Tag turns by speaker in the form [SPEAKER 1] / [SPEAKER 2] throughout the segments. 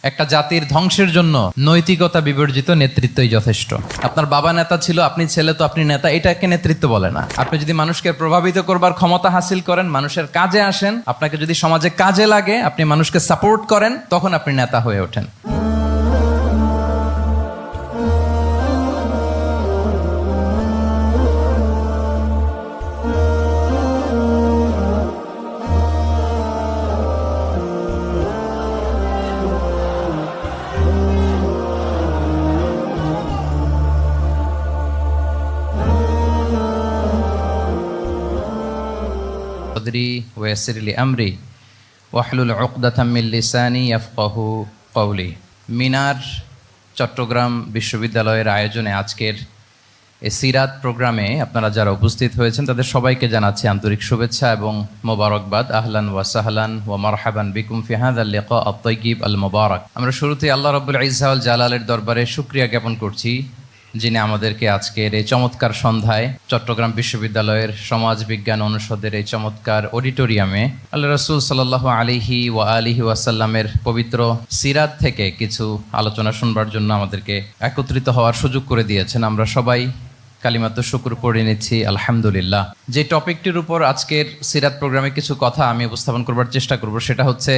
[SPEAKER 1] একটা জাতির ধ্বংসের জন্য নৈতিকতা বিবর্জিত নেতৃত্বই যথেষ্ট। আপনার বাবা নেতা ছিল, আপনি ছেলে, তো আপনি নেতা, এটাকে নেতৃত্ব বলে না। আপনি যদি মানুষকে প্রভাবিত করবার ক্ষমতা হাসিল করেন, মানুষের কাজে আসেন, আপনাকে যদি সমাজে কাজে লাগে, আপনি মানুষকে সাপোর্ট করেন, তখন আপনি নেতা হয়ে ওঠেন। মিনার চট্টগ্রাম বিশ্ববিদ্যালয়ের আয়োজনে আজকের এই সিরাত প্রোগ্রামে আপনারা যারা উপস্থিত হয়েছেন তাদের সবাইকে জানাচ্ছি আন্তরিক শুভেচ্ছা এবং মোবারকবাদ। আহলান ওয়া সাহলান ওয়া মারহাবান বিকুম ফি হাযাল লিকা আত-তাইয়্যিব আল মুবারাক। আমরা শুরুতেই আল্লাহ রাব্বুল ইজ্জা ওয়াল জালালের দরবারে শুকরিয়া জ্ঞাপন করছি, যিনি আমাদেরকে আজকের এই চমৎকার সন্ধ্যায় চট্টগ্রাম বিশ্ববিদ্যালয়ের সমাজ বিজ্ঞান অনুষদের এই চমৎকার অডিটোরিয়ামে আল্লাহ রাসূল সাল্লাল্লাহু আলাইহি ওয়া আলিহি ওয়াসাল্লামের পবিত্র সিরাত থেকে কিছু আলোচনা শুনবার জন্য আমাদেরকে একত্রিত হওয়ার সুযোগ করে দিয়েছেন। আমরা সবাই কালিমাত শুকর পড়ে নিচ্ছি আলহামদুলিল্লাহ। যে টপিকটির উপর আজকের সিরাত প্রোগ্রামে কিছু কথা আমি উপস্থাপন করবার চেষ্টা করব, সেটা হচ্ছে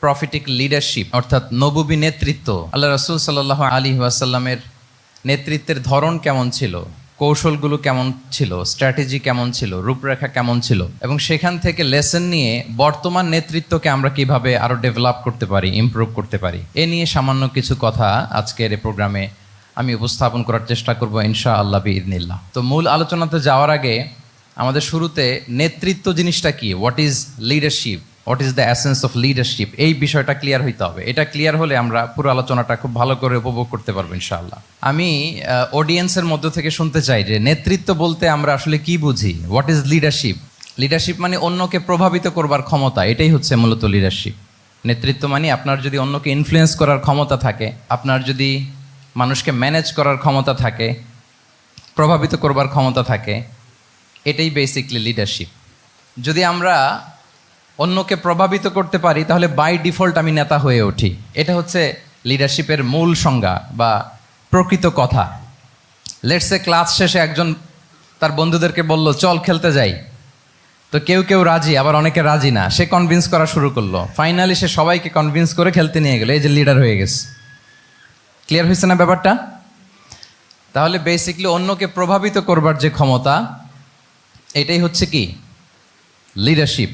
[SPEAKER 1] প্রফিটিক লিডারশিপ, অর্থাৎ নবুবী নেতৃত্ব। আল্লাহ রাসূল সাল্লাল্লাহু আলাইহি ওয়াসাল্লামের নেতৃত্বের ধরন কেমন ছিল, কৌশলগুলো কেমন ছিল, স্ট্র্যাটেজি কেমন ছিল, রূপরেখা কেমন ছিল, এবং সেখান থেকে লেসন নিয়ে বর্তমান নেতৃত্বকে আমরা কিভাবে আরো ডেভেলপ করতে পারি, ইমপ্রুভ করতে পারি, এ নিয়ে সামান্য কিছু কথা আজকের এই প্রোগ্রামে আমি উপস্থাপন করার চেষ্টা করব ইনশাআল্লাহ বিইذনিল্লাহ। তো মূল আলোচনাতে যাওয়ার আগে আমাদের শুরুতে নেতৃত্ব জিনিসটা কি, what is leadership, what is the essence of leadership, এই বিষয়টা ক্লিয়ার হইতে হবে। এটা ক্লিয়ার হলে আমরা পুরো আলোচনাটা খুব ভালো করে উপভোগ করতে পারবো ইনশাআল্লাহ। আমি অডিয়েন্সের মধ্য থেকে শুনতে চাই যে নেতৃত্ব বলতে আমরা আসলে কি বুঝি, হোয়াট ইজ লিডারশিপ। লিডারশিপ মানে অন্যকে প্রভাবিত করবার ক্ষমতা, এটাই হচ্ছে মূলত লিডারশিপ। নেতৃত্ব মানে আপনার যদি অন্যকে ইনফ্লুয়েন্স করার ক্ষমতা থাকে, আপনার যদি মানুষকে ম্যানেজ করার ক্ষমতা থাকে, প্রভাবিত করবার ক্ষমতা থাকে, এটাই বেসিকলি লিডারশিপ। যদি আমরা অন্যকে প্রভাবিত করতে পারি তাহলে বাই ডিফল্ট আমি নেতা হয়ে উঠি। এটা হচ্ছে লিডারশিপের মূল সংজ্ঞা বা প্রকৃত কথা। লেটসে ক্লাস শেষে একজন তার বন্ধুদেরকে বলল চল খেলতে যাই, তো কেউ কেউ রাজি, আবার অনেকে রাজি না। সে কনভিন্স করা শুরু করলো, ফাইনালি সে সবাইকে কনভিন্স করে খেলতে নিয়ে গেল, এই যে লিডার হয়ে গেছে। ক্লিয়ার হয়েছে না ব্যাপারটা? তাহলে বেসিকলি অন্যকে প্রভাবিত করবার যে ক্ষমতা, এটাই হচ্ছে কি লিডারশিপ।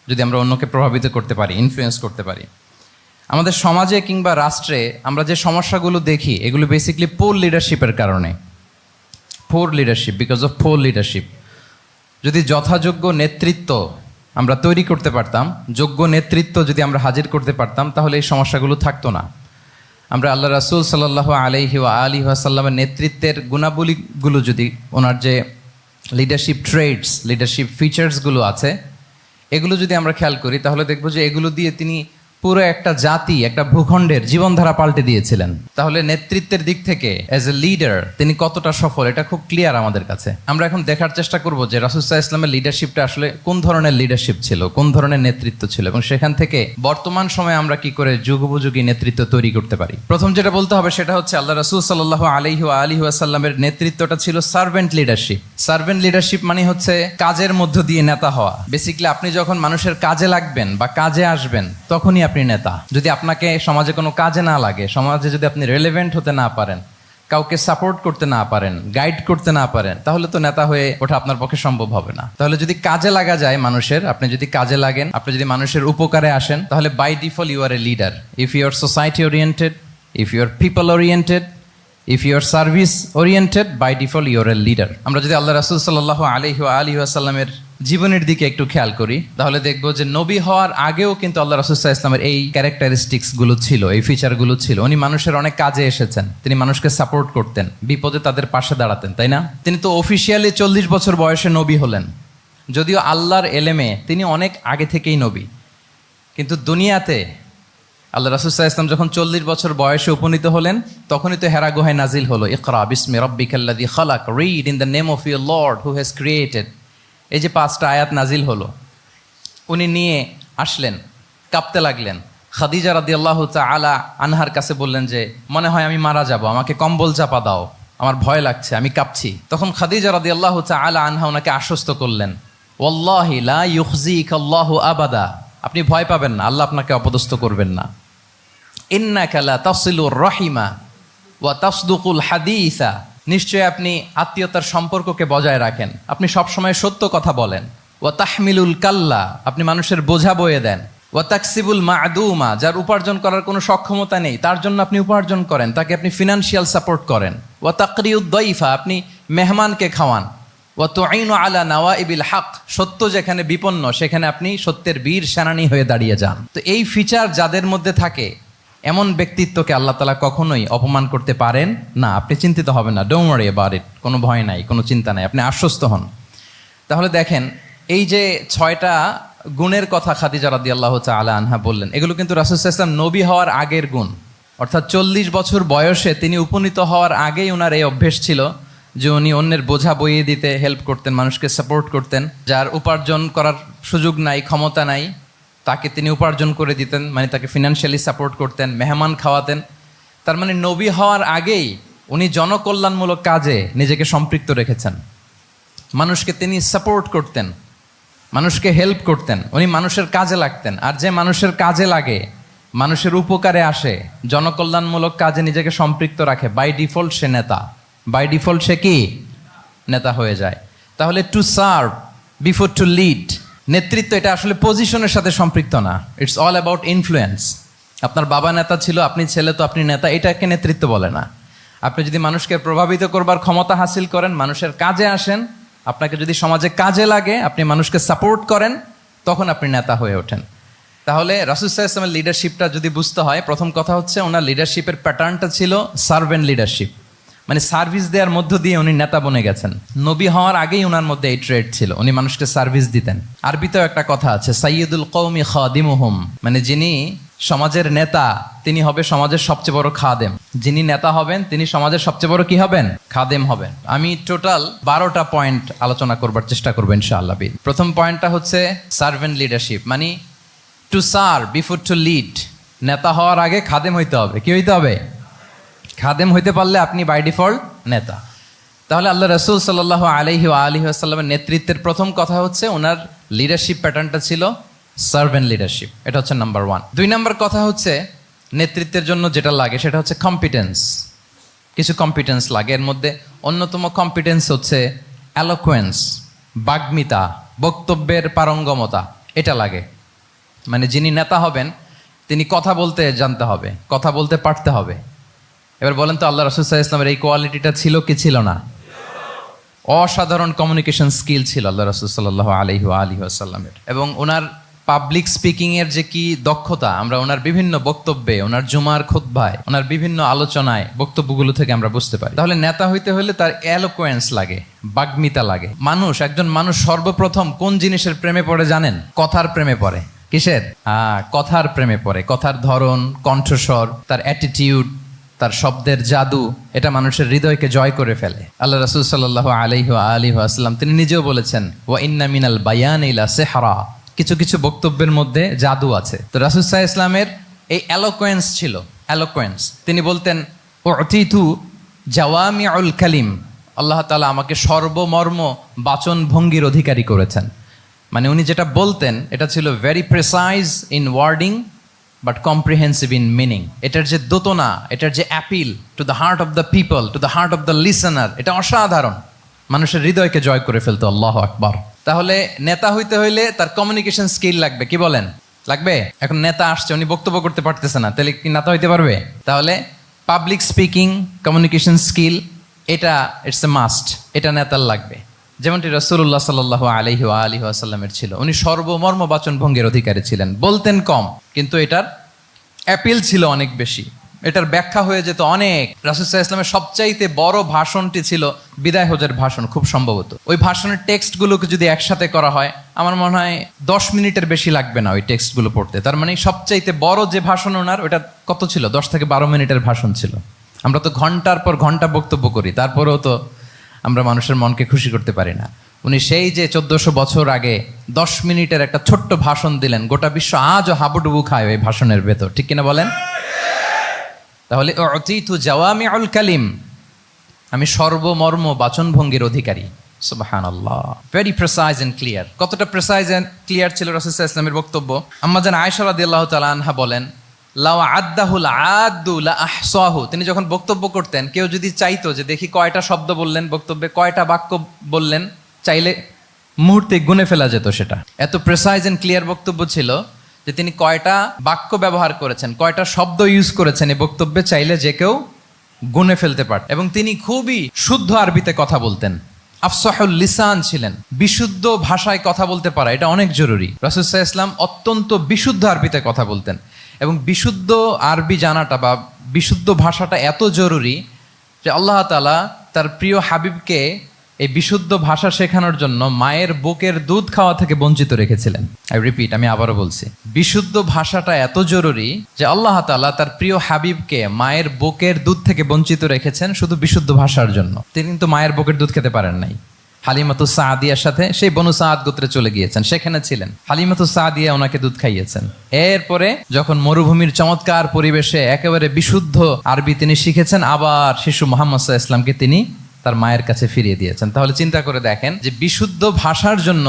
[SPEAKER 1] যদি আমরা অন্যকে প্রভাবিত করতে পারি, ইনফ্লুয়েন্স করতে পারি। আমাদের সমাজে কিংবা রাষ্ট্রে আমরা যে সমস্যাগুলো দেখি, এগুলো বেসিকলি পোর লিডারশিপের কারণে। Poor leadership, because of poor leadership. যদি যথাযোগ্য নেতৃত্ব আমরা তৈরি করতে পারতাম, যোগ্য নেতৃত্ব যদি আমরা হাজির করতে পারতাম, তাহলে এই সমস্যাগুলো থাকতো না। আমরা আল্লাহ রাসূল সাল্লাল্লাহু আলাইহি ওয়া আলিহি ওয়াসাল্লামের নেতৃত্বের গুণাবলীগুলো, যদি ওনার যে লিডারশিপ ট্রেডস, লিডারশিপ ফিচার্সগুলো আছে, এগুলো যদি আমরা খেয়াল করি, তাহলে দেখবো যে এগুলো দিয়ে তিনি পুরো একটা জাতি, একটা ভূখণ্ডের জীবনধারা পাল্টে দিয়েছিলেন। তাহলে নেতৃত্বের দিক থেকে অ্যাজ এ লিডার তিনি কতটা সফল, এটা খুব ক্লিয়ার আমাদের কাছে। আমরা এখন দেখার চেষ্টা করব যে রাসূল সাল্লাল্লাহু আলাইহি ওয়াসাল্লামের লিডারশিপটা আসলে কোন ধরনের লিডারশিপ ছিল, কোন ধরনের নেতৃত্ব ছিল, এবং সেখান থেকে বর্তমান সময়ে আমরা কি করে যুগোপযোগী নেতৃত্ব তৈরি করতে পারি। প্রথম যেটা বলতে হবে সেটা হচ্ছে আল্লাহ রাসূল সাল্লাল্লাহু আলাইহি ওয়া আলিহি ওয়াসাল্লামের নেতৃত্বটা ছিল সার্ভেন্ট লিডারশিপ। সার্ভেন্ট লিডারশিপ মানে হচ্ছে কাজের মধ্য দিয়ে নেতা হওয়া। বেসিক্যালি আপনি যখন মানুষের কাজে লাগবেন বা কাজে আসবেন, তখনই আপনি নেতা। যদি আপনাকে সমাজে কোনো কাজে না লাগে, সমাজে যদি আপনি রেলেভেন্ট হতে না পারেন, কাউকে সাপোর্ট করতে না পারেন, গাইড করতে না পারেন, তাহলে তো নেতা হয়ে ওঠা আপনার পক্ষে সম্ভব হবে না। তাহলে যদি কাজে লাগা যায় মানুষের, আপনি যদি কাজে লাগেন, আপনি যদি মানুষের উপকারে আসেন, তাহলে by default you are a leader. If you are society oriented, if you are people oriented, if you are service oriented, by default you are a leader. আমরা যদি আল্লাহ রাসূল সাল্লাল্লাহু আলাইহি ওয়া আলিহি ওয়াসাল্লামের জীবনের দিকে একটু খেয়াল করি, তাহলে দেখবো যে নবী হওয়ার আগেও কিন্তু আল্লাহ রাসূল সাল্লাল্লাহু আলাইহি ওয়াসাল্লামের এই ক্যারেক্টারিস্টিক্স গুলো ছিল, এই ফিচারগুলো ছিল। উনি মানুষের অনেক কাজে এসেছেন, তিনি মানুষকে সাপোর্ট করতেন, বিপদে তাদের পাশে দাঁড়াতেন, তাই না? তিনি তো অফিসিয়ালি 40 বছর বয়সে নবী হলেন, যদিও আল্লাহর এলেমে তিনি অনেক আগে থেকেই নবী। কিন্তু দুনিয়াতে আল্লাহ রাসূল সাল্লাল্লাহু আলাইহি ওয়াসাল্লাম যখন 40 বছর বয়সে উপনীত হলেন, তখনই তো হেরা গুহায় নাজিল হলো ইকরা বিসমি রাব্বিকাল্লাযী খালাক, read in the name of your lord who has created. এই যে 5টা আয়াত নাজিল হলো, উনি নিয়ে আসলেন, কাঁপতে লাগলেন, খাদিজা রাদিয়াল্লাহু তাআলা আনহার কাছে বললেন যে মনে হয় আমি মারা যাব, আমাকে কম্বল চাপা দাও, আমার ভয় লাগছে, আমি কাঁপছি। তখন খাদিজা রাদিয়াল্লাহু তাআলা আনহা ওনাকে আশ্বস্ত করলেন, ওয়াল্লাহি লা ইউখজিকাল্লাহু আবাদা, আপনি ভয় পাবেন না, আল্লাহ আপনাকে অপদস্থ করবেন না। ইন্নাকা লা তাসিলুর রাহিমা ওয়া তাসদুকুল হাদিসা, নিশ্চয়ই আপনি আত্মীয়তার সম্পর্ককে বজায় রাখেন, আপনি সবসময় সত্য কথা বলেন। ওয়া তাহমিলুল কাল্লা, আপনি মানুষের বোঝা বয়ে দেন। ওয়া তাকসিবুল মা'দুমা, যার উপার্জন করার কোনো সক্ষমতা নেই তার জন্য আপনি উপার্জন করেন, তাকে আপনি ফিনান্সিয়াল সাপোর্ট করেন। ওয়া তাকরিউদ দাইফা, আপনি মেহমানকে খাওয়ান। ওয়া তুঈনু আলা নাওয়াইবিল হক, সত্য যেখানে বিপন্ন সেখানে আপনি সত্যের বীর সেনানী হয়ে দাঁড়িয়ে যান। তো এই ফিচার যাদের মধ্যে থাকে এমন ব্যক্তিত্বকে আল্লাহ তাআলা কখনোই অপমান করতে পারেন না। আপনি চিন্তিত হবেন না, ডোন্ট ওয়ারি অ্যাবাউট ইট, কোনো ভয় নাই, কোনো চিন্তা নাই, আপনি আশ্বস্ত হন। তাহলে দেখেন এই যে 6টা গুণের কথা খাদিজা রাদিয়াল্লাহু তাআলা আনহা বললেন, এগুলো কিন্তু রাসূল সাল্লাল্লাহু আলাইহি ওয়াসাল্লাম নবী হওয়ার আগের গুণ, অর্থাৎ 40 বছর বয়সে তিনি উপনীত হওয়ার আগেই ওনার এই অভ্যেস ছিল যে উনি অন্যের বোঝা বইয়ে দিতে হেল্প করতেন, মানুষকে সাপোর্ট করতেন। যার উপার্জন করার সুযোগ নাই, ক্ষমতা নাই, তাকে তিনি উপার্জন করে দিতেন, মানে তাকে ফিনান্সিয়ালি সাপোর্ট করতেন, মেহমান খাওয়াতেন। তার মানে নবী হওয়ার আগেই উনি জনকল্যাণমূলক কাজে নিজেকে সম্পৃক্ত রেখেছেন। মানুষকে তিনি সাপোর্ট করতেন, মানুষকে হেল্প করতেন, উনি মানুষের কাজে লাগতেন। আর যে মানুষের কাজে লাগে, মানুষের উপকারে আসে, জনকল্যাণমূলক কাজে নিজেকে সম্পৃক্ত রাখে, বাই ডিফল্ট সে নেতা, বাই ডিফল্ট সে কি নেতা হয়ে যায়। তাহলে to serve before to lead, নেতৃত্ব এটা আসলে পজিশনের সাথে সম্পৃক্ত না, ইটস অল অ্যাবাউট ইনফ্লুয়েন্স। আপনার বাবা নেতা ছিল, আপনি ছেলে, তো আপনি নেতা, এটাকে নেতৃত্ব বলে না। আপনি যদি মানুষকে প্রভাবিত করবার ক্ষমতা হাসিল করেন, মানুষের কাজে আসেন, আপনাকে যদি সমাজে কাজে লাগে, আপনি মানুষকে সাপোর্ট করেন, তখন আপনি নেতা হয়ে ওঠেন। তাহলে রাসূল সাল্লাল্লাহু আলাইহি ওয়াসাল্লামের লিডারশিপটা যদি বুঝতে হয়, প্রথম কথা হচ্ছে ওনার লিডারশিপের প্যাটার্নটা ছিল সার্ভেন্ট লিডারশিপ, মানে সার্ভিস দেওয়ার মধ্য দিয়ে উনি নেতা বনে গেছেন। নবী হওয়ার আগেই ওনার মধ্যে এই ট্রেড ছিল, উনি মানুষকে সার্ভিস দিতেন। আরবিতেও একটা কথা আছে, সাইয়্যিদুল কওমি খাদিমুহুম, মানে যিনি সমাজের নেতা তিনি হবে সমাজের সবচেয়ে বড় খাদেম। যিনি নেতা হবেন তিনি সমাজের সবচেয়ে বড় কি হবেন? খাদেম হবেন। আমি টোটাল 12টা পয়েন্ট আলোচনা করবার চেষ্টা করবো ইনশাআল্লাহ। প্রথম পয়েন্টটা হচ্ছে সার্ভেন্ট লিডারশিপ, মানে to serve before to lead. নেতা হওয়ার আগে খাদেম হইতে হবে। কি হইতে হবে? খাদেম হইতে পারলে আপনি বাই ডিফল্ট নেতা। তাহলে আল্লাহ রাসূল সাল্লাল্লাহু আলাইহি ওয়া আলিহি ওয়াসাল্লামের নেতৃত্বের প্রথম কথা হচ্ছে ওনার লিডারশিপ প্যাটার্নটা ছিল সার্ভেন্ট লিডারশিপ, এটা হচ্ছে নাম্বার 1। 2 নম্বর কথা হচ্ছে নেতৃত্বের জন্য যেটা লাগে সেটা হচ্ছে কম্পিটেন্স। কিছু কম্পিটেন্স লাগে, এর মধ্যে অন্যতম কম্পিটেন্স হচ্ছে অ্যালোকুয়েন্স, বাগ্মিতা, বক্তব্যের পারঙ্গমতা, এটা লাগে। মানে যিনি নেতা হবেন তিনি কথা বলতে জানতে হবে, কথা বলতে পারতে হবে। এবার বলেন তো আল্লাহ রাসূল সাল্লাল্লাহু আলাইহি ওয়াসাল্লামের এই কোয়ালিটিটা ছিল কি ছিল না? অসাধারণ কমিউনিকেশন স্কিল ছিল আল্লাহ রাসূল সাল্লাল্লাহু আলাইহি ওয়া আলিহি ওয়াসাল্লামের। এবং ওনার পাবলিক স্পিকিং এর যে কি দক্ষতা, আমরা ওনার বিভিন্ন বক্তব্যে, ওনার জুমার খুতবায়, ওনার বিভিন্ন আলোচনায়, বক্তব্যগুলো থেকে আমরা বুঝতে পারি। তাহলে নেতা হইতে হলে তার এলোকোয়েন্স লাগে, বাগ্মিতা লাগে। একজন মানুষ সর্বপ্রথম কোন জিনিসের প্রেমে পড়ে জানেন? কথার প্রেমে পড়ে। কিসের? কথার প্রেমে পড়ে। কথার ধরন, কণ্ঠস্বর, তার অ্যাটিটিউড, তার শব্দের জাদু, এটা মানুষের হৃদয়কে জয় করে ফেলে। আল্লাহ রাসূল সাল্লাল্লাহু আলাইহি ওয়া আলিহি ওয়াসাল্লাম তিনি নিজেও বলেছেন, ওয়া ইন্না মিনাল বায়ানি লা সিহরা, কিছু কিছু বক্তব্যের মধ্যে জাদু আছে। তো রাসূল সাল্লাল্লাহু আলাইহি ওয়াসাল্লামের এই এলোকোয়েন্স ছিল, এলোকোয়েন্স। তিনি বলতেন, উতিতু জাওয়ামিউল কালিম, আল্লাহ তাআলা আমাকে সর্বমর্ম বাচন ভঙ্গির অধিকারী করেছেন। মানে উনি যেটা বলতেন এটা ছিল very precise in wording but comprehensive in meaning. এটার যে দোতনা, এটার যে appeal to the heart of the people, to the heart of the listener, এটা অসাধারণ, মানুষের হৃদয়কে জয় করে ফেলতো। আল্লাহু আকবার। তাহলে নেতা হইতে হইলে তার কমিউনিকেশন স্কিল লাগবে। কি বলেন? লাগবে। এখন নেতা আসছে, উনি বক্তব্য করতে পারতেছে না, তাহলে কি নেতা হইতে পারবে? তাহলে পাবলিক স্পিকিং, কমিউনিকেশন স্কিল, এটা ইটস এ মাস্ট, এটা নেতার লাগবে। যেমনটি রাসূলুল্লাহ সাল্লাল্লাহু আলাইহি ওয়া আলিহি ওয়াসাল্লামের ছিল। উনি সর্বমর্ম বাচন ভঙ্গির অধিকারী ছিলেন। বলতেন কম, কিন্তু এটার অ্যাপিল ছিল অনেক বেশি, এটার ব্যাখ্যা হয়ে যেত অনেক। রাসূল সাল্লাল্লাহু আলাইহি ওয়াসাল্লামের সবচাইতে বড় ভাষণটি ছিল বিদায় হজের ভাষণ, খুব সম্ভবত। ওই ভাষণের টেক্সটগুলোকে যদি একসাথে করা হয়, আমার মনে হয় 10 মিনিটের বেশি লাগবে না ওই টেক্সটগুলো পড়তে। তার মানে সবচাইতে বড় যে ভাষণ ওনার, ওটা কত ছিল? 10 থেকে 12 মিনিটের ভাষণ ছিল। আমরা তো ঘন্টার পর ঘন্টা বক্তব্য করি, তারপরেও তো আমরা মানুষের মনকে খুশি করতে পারি না। উনি সেই যে 1400 বছর আগে 10 মিনিটের একটা ছোট্ট ভাষণ দিলেন, গোটা বিশ্ব আজও হাবুডুবু খায় ওই ভাষণের ভেতর, ঠিক কিনা বলেন? তাহলে উতিতু জাওয়ামিউল কালিম, আমি সর্বমর্ম বাচনভঙ্গির অধিকারী। সুবহানাল্লাহ, ভেরি প্রেসাইজ এন্ড ক্লিয়ার। কতটা প্রেসাইজ এন্ড ক্লিয়ার ছিল রাসূল সাল্লাল্লাহু আলাইহি ওয়াসাল্লামের বক্তব্য? আম্মা জান আয়েশা রাদিয়াল্লাহু তাআলা আনহা বলেন, লাউ আদ্দাহুল আদ্দু লা আহসাহু, তিনি যখন বক্তব্য করতেন, কেউ যদি চাইতো যে দেখি কয়টা শব্দ বললেন বক্তব্যে, কয়টা বাক্য বললেন, চাইলে মুহূর্তে গুনে ফেলা যেত সেটা। এত প্রেসাইজ এন্ড ক্লিয়ার বক্তব্য ছিল যে তিনি কয়টা বাক্য ব্যবহার করেছেন, কয়টা শব্দ ইউজ করেছেন এই বক্তব্যে, চাইলে যে কেউ গুনে ফেলতে পারত। এবং তিনি খুবই শুদ্ধ আরবিতে কথা বলতেন, আফসাহুল লিসান ছিলেন। বিশুদ্ধ ভাষায় কথা বলতে পারা এটা অনেক জরুরি। রাসূল সাল্লাল্লাহু আলাইহি ওয়াসাল্লাম অত্যন্ত বিশুদ্ধ আরবিতে কথা বলতেন, এবং বিশুদ্ধ আরবি জানাটা বা বিশুদ্ধ ভাষাটা এত জরুরি যে আল্লাহ তাআলা তার প্রিয় হাবিবকে এই বিশুদ্ধ ভাষা শেখানোর জন্য মায়ের বুকের দুধ খাওয়া থেকে বঞ্চিত রেখেছিলেন। আমি আবারও বলছি, বিশুদ্ধ ভাষাটা এত জরুরি যে আল্লাহ তাআলা তার প্রিয় হাবিবকে মায়ের বুকের দুধ থেকে বঞ্চিত রেখেছেন শুধু বিশুদ্ধ ভাষার জন্য। তিনি কিন্তু মায়ের বুকের দুধ খেতে পারেন নাই। হালিমাতু সাদিয়ার সাথে সেই বনু সাদ গোত্রে চলে গিয়েছেন, সেখানে ছিলেন। হালিমাতু সাদিয়া ওনাকে দুধ খাইয়েছেন। এরপরে যখন মরুভূমির চমৎকার পরিবেশে একেবারে বিশুদ্ধ আরবি তিনি শিখেছেন, আবার শিশু মুহাম্মদ সাল্লাল্লাহু আলাইহি ওয়াসাল্লামকে তিনি তার মায়ের কাছে ফিরিয়ে দিয়েছেন। তাহলে চিন্তা করে দেখেন যে বিশুদ্ধ ভাষার জন্য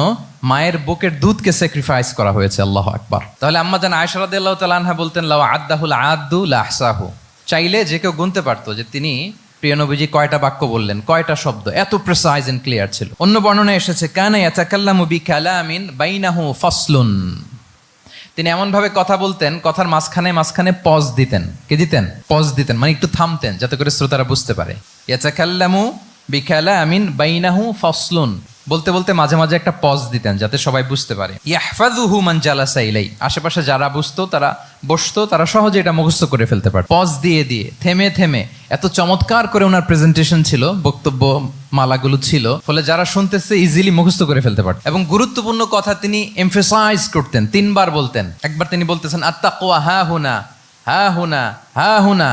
[SPEAKER 1] মায়ের বুকের দুধকে স্যাক্রিফাইস করা হয়েছে। আল্লাহু আকবার। তাহলে আম্মা জান আয়েশা রাদিয়াল্লাহু তাআলা আনহা বলতেন, লাউ আদ্দাহুল আদ্দু লা আহসাহু, চাইলে যে কেউ গুনতে পারতো যে তিনি প্রিয় নবীজি কয়টা বাক্য বললেন, কয়টা শব্দ। এত প্রেসাইজ এন্ড ক্লিয়ার ছিল। অন্য বর্ণনায় এসেছে, কানা ইয়াতাকাল্লামু বিকালামিন বাইনাহু ফাসলুন, তিনি এমন ভাবে কথা বলতেন, কথার মাঝখানে মাঝখানে পজ দিতেন। কি দিতেন? পজ দিতেন, মানে একটু থামতেন যাতে করে শ্রোতারা বুঝতে পারে। ইয়াতাকাল্লামু বিকালামিন বাইনাহু ফাসলুন, বলতে বলতে মাঝে মাঝে একটা পজ দিতেন যাতে সবাই বুঝতে পারে। ইয়াহফাযুহু মান জালাসা ইলাই, আশেপাশে যারা বুঝতো, তারা বসতো, তারা সহজে এটা মুখস্থ করে ফেলতে পারে। পজ দিয়ে দিয়ে থেমে থেমে এত চমৎকার করে ওনার প্রেজেন্টেশন ছিল, বক্তব্য মালাগুলো ছিল, ফলে যারা শুনতেছে ইজিলি মুখস্থ করে ফেলতে পারত। এবং গুরুত্বপূর্ণ কথা তিনি এমফেসাইজ করতেন, 3 বার বলতেন। একবার তিনি বলতেছেন আত্তাকওয়া হা হুনা হা হুনা হা হুনা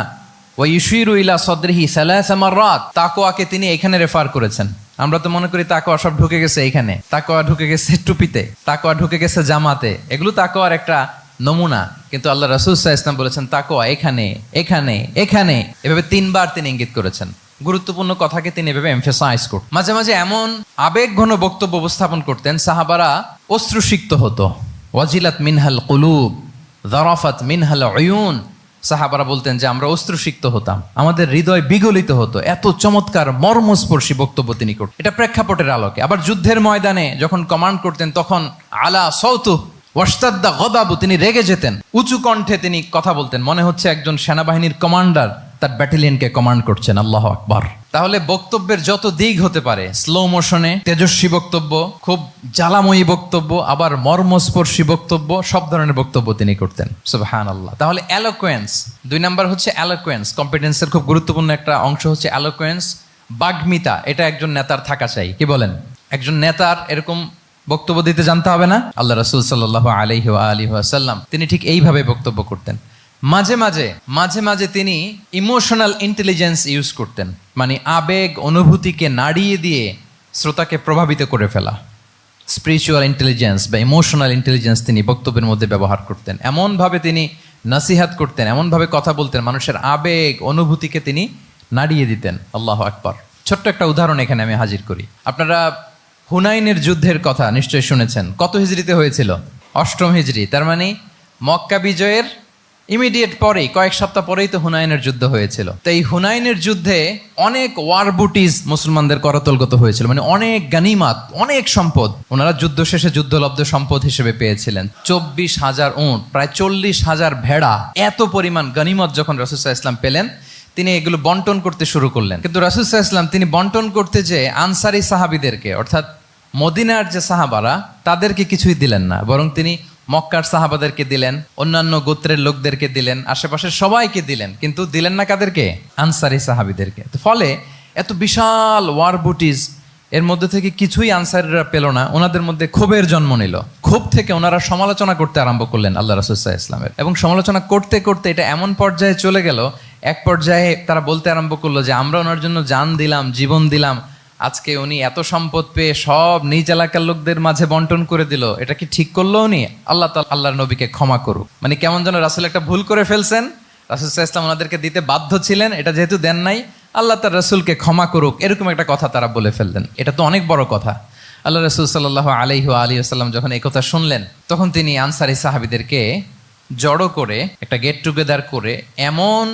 [SPEAKER 1] ওয়া ইউশিরু ইলা সাদরিহি সালাসা মাররাত, তাকওয়াকে তিনি এখানে রেফার করেছেন। আমরা তো মনে করি তাকওয়া সব ঢুকে গেছে এখানে, তাকওয়া ঢুকে গেছে টুপিতে, তাকওয়া ঢুকে গেছে জামাতে, এগুলো তাকওয়ার একটা নমুনা। কিন্তু আল্লাহ রাসূল সাল্লাল্লাহু আলাইহি ওয়াসাল্লাম বলেছেন তাকওয়া এখানে এখানে এখানে, এভাবে 3 বার তিনি ইঙ্গিত করেছেন। গুরুত্বপূর্ণ কথাকে তিনি এভাবে এমফেসাইজ করতেন। মাঝে মাঝে এমন আবেগঘন বক্তব্য উপস্থাপন করতেন, সাহাবারা অশ্রুসিক্ত হতো। ওয়াজিলাত মিনহাল কুলুব যারাফাত মিনহাল উয়ুন, সাহাবারা বলতেন যে আমরা অশ্রুসিক্ত হতাম, আমাদের হৃদয় বিগলিত হতো। এত চমৎকার মর্মস্পর্শী বক্তব্য তিনি করতেন। এটা প্রেক্ষাপটের আলোকে। আবার যুদ্ধের ময়দানে যখন কমান্ড করতেন, তখন আলা সাউতু ওয়াশতাদ্দা গদাবু, তিনি রেগে যেতেন, উঁচু কণ্ঠে তিনি কথা বলতেন, মনে হচ্ছে একজন সেনাবাহিনীর কমান্ডার তার ব্যাটালিয়নকে কমান্ড করছেন। আল্লাহু আকবার। তাহলে বক্তব্যের যত দিক হতে পারে, স্লো মোশনে তেজস্বী বক্তব্য, খুব জ্বালাময়ী বক্তব্য, আবার মর্মস্পর্শী বক্তব্য, সব ধরনের বক্তব্য তিনি করতেন। সুবহানাল্লাহ। তাহলে এলোকোয়েন্স, 2 নাম্বার হচ্ছে এলোকোয়েন্স। কম্পিটেন্সের খুব গুরুত্বপূর্ণ একটা অংশ হচ্ছে এলোকোয়েন্স, বাগ্মিতা। এটা একজন নেতার থাকা চাই। কি বলেন? একজন নেতার এরকম বক্তব্য দিতে জানতে হবে না? আল্লাহ রাসূল সাল্লাল্লাহু আলাইহি ওয়া আলিহি ওয়াসাল্লাম তিনি ঠিক এইভাবে বক্তব্য করতেন। মাঝে মাঝে তিনি ইমোশনাল ইন্টেলিজেন্স ইউজ করতেন, মানে আবেগ অনুভূতিকে নাড়িয়ে দিয়ে শ্রোতাকে প্রভাবিত করে ফেলা। স্পিরিচুয়াল ইন্টেলিজেন্স বা ইমোশনাল ইন্টেলিজেন্স তিনি বক্তব্যের মধ্যে ব্যবহার করতেন। এমনভাবে তিনি নাসিহাত করতেন, এমনভাবে কথা বলতেন, মানুষের আবেগ অনুভূতিকে তিনি নাড়িয়ে দিতেন। আল্লাহু আকবার। ছোট্ট একটা উদাহরণ এখানে আমি হাজির করি। আপনারা হুনাইনের যুদ্ধের কথা নিশ্চয়ই শুনেছেন। কত হিজরিতে হয়েছিল? 8ম হিজরি। তার মানে মক্কা বিজয়ের ইমিডিয়েট পরেই, কয়েক সপ্তাহ পরেই তো হুনাইনের যুদ্ধ হয়েছিল। তো এই হুনাইনের যুদ্ধে অনেক ওয়ার বুটিজ মুসলমানদের করতলগত হয়েছিল, মানে অনেক গানিমাত, অনেক সম্পদ ওনারা যুদ্ধ শেষে যুদ্ধলব্ধ সম্পদ হিসেবে পেয়েছিলেন। 24,000 উট, প্রায় 40,000 ভেড়া, এত পরিমাণ গানিমত যখন রাসূল সাল্লাল্লাহু আলাইহি ওয়াসাল্লাম পেলেন, তিনি এগুলো বন্টন করতে শুরু করলেন। কিন্তু রাসূল সাল্লাল্লাহু আলাইহি ওয়াসাল্লাম তিনি বন্টন করতে যেয়ে আনসারি সাহাবীদেরকে, অর্থাৎ মদিনার যে সাহাবারা, তাদেরকে কিছুই দিলেন না, বরং তিনি মক্কার সাহাবাদেরকে দিলেন, অন্যান্য গোত্রের লোকদেরকে দিলেন, আশেপাশের সবাইকে দিলেন, কিন্তু দিলেন না কাদেরকে? আনসারি সাহাবীদেরকে। তো ফলে এত বিশাল ওয়ার বুটিজ, এর মধ্যে থেকে কিছুই আনসারিরা পেল না। ওনাদের মধ্যে ক্ষোভের জন্ম নিল। ক্ষোভ থেকে ওনারা সমালোচনা করতে আরম্ভ করলেন আল্লাহ রাসূল সাল্লাল্লাহু আলাইহি ওয়াসাল্লামের। এবং সমালোচনা করতে করতে এটা এমন পর্যায়ে চলে গেল, এক পর্যায়ে তারা বলতে আরম্ভ করলো যে আমরা ওনার জন্য জান দিলাম, জীবন দিলাম, আজকে উনি এত সম্পদ পেয়ে সব নিজ এলাকার লোকদের মাঝে বন্টন করে দিল, এটা কি ঠিক করলো উনি? আল্লাহর নবীকে ক্ষমা করুক। মানে কেমন যেন রাসূল একটা ভুল করে ফেলছেন, রাসূল সাল্লাল্লাহু আলাইহি ওয়াসাল্লাম ওনাদেরকে দিতে বাধ্য ছিলেন, এটা যেহেতু দেন নাই, আল্লাহ তার রাসূলকে ক্ষমা করুক, এরকম একটা কথা তারা বলে ফেললেন। এটা তো অনেক বড় কথা। আল্লাহ রাসূল সাল্লাল্লাহু আলাইহি ওয়াসাল্লাম যখন এই কথা শুনলেন, তখন তিনি আনসারী সাহাবীদেরকে জড়ো করে একটা গেট টুগেদার করে এমন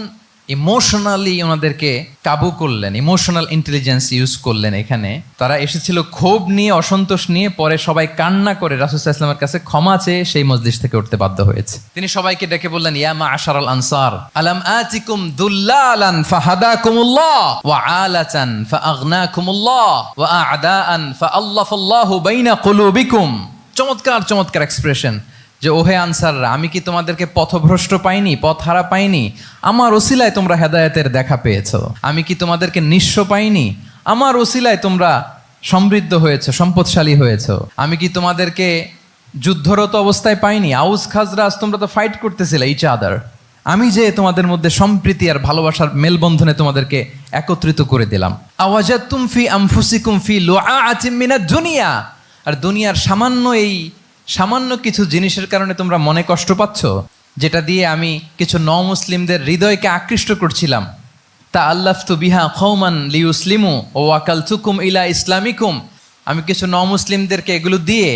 [SPEAKER 1] ইমোশনালি ওনাদেরকে কাবু করলেন, ইমোশনাল ইন্টেলিজেন্স ইউজ করলেন। এখানে তারা এসেছিল ক্ষোভ নিয়ে, অসন্তোষ নিয়ে, পরে সবাই কান্না করে রাসূল সাল্লাল্লাহু আলাইহি ওয়াসাল্লামের কাছে ক্ষমা চেয়ে সেই মজলিস থেকে উঠতে বাধ্য হয়েছে। তিনি সবাইকে ডেকে বললেন, ইয়া মা'আশারাল আনসার আলাম আতিকুম দুল্লালান ফাহাদাকুমুল্লাহ ওয়া আলাতান ফাআগনাকুমুল্লাহ ওয়া আ'দাআন ফাআল্লাফাল্লাহু বাইনা কুলুবিকুম। চমৎকার চমৎকার এক্সপ্রেশন, যে ওহে আনসাররা, আমি কি তোমাদেরকে পথভ্রষ্ট পাইনি, পথহারা পাইনি? আমার ওসিলায় তোমরা হেদায়েতের দেখা পেয়েছো। আমি কি তোমাদেরকে নিঃস্ব পাইনি? আমার ওসিলায় তোমরা সমৃদ্ধ হয়েছো, সম্পদশালী হয়েছো। আমি কি তোমাদেরকে যুদ্ধরত অবস্থায় পাইনি? আউস খাজরাজ তোমরা তো ফাইট করতেছিলে ইচ আদার। আমি যে তোমাদের মধ্যে সম্প্রীতি আর ভালোবাসার মেলবন্ধনে তোমাদেরকে একত্রিত করে দিলাম। আওয়াজাতুম ফি আনফুসিকুম ফি লুআআতিম মিনাদ দুনিয়া। আর দুনিয়ার সামান্য কিছু জিনিসের কারণে তোমরা মনে কষ্ট পাচ্ছ, যেটা দিয়ে আমি কিছু মুসলিমদের হৃদয়কে আকৃষ্ট করছিলাম। তা আল্লাফতু বিহা কওমান লিউসলিমু ওয়া ওয়াকালতুকুম ইলা ইসলামিকুম। আমি কিছু মুসলিমদেরকে এগুলো দিয়ে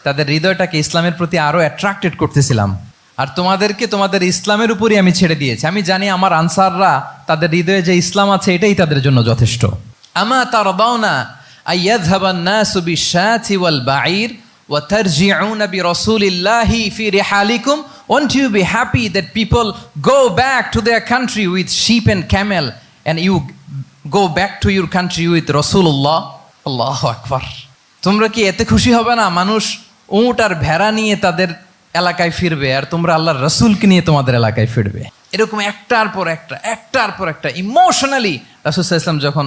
[SPEAKER 1] তাদের হৃদয়টাকে ইসলামের প্রতি আরো অ্যাট্রাক্টেড করতেছিলাম, আর তোমাদেরকে তোমাদের ইসলামের উপরই আমি ছেড়ে দিয়েছি। আমি জানি আমার আনসাররা, তাদের হৃদয়ে যে ইসলাম আছে এটাই তাদের জন্য যথেষ্ট। আমা তারদাউনা আইয়াযহাবান নাসু বিশ-শাতি ওয়াল বাঈর وَتَرْجِعُونَ بِرَسُولِ اللَّهِ فِي رِحَالِكُمْ. Won't you be happy that people go back to their country with sheep and camel, and you go back to your country with Rasulullah? Allahu Akbar. তোমরা কি এতে খুশি হবে না? মানুষ উট আর ভেড়া নিয়ে তাদের এলাকায় ফিরবে, আর তোমরা আল্লাহর রাসূলকে নিয়ে তোমাদের এলাকায় ফিরবে। এরকম একটার পর একটা ইমোশনালি রাসূল সাল্লাল্লাহু আলাইহি ওয়াসাল্লাম যখন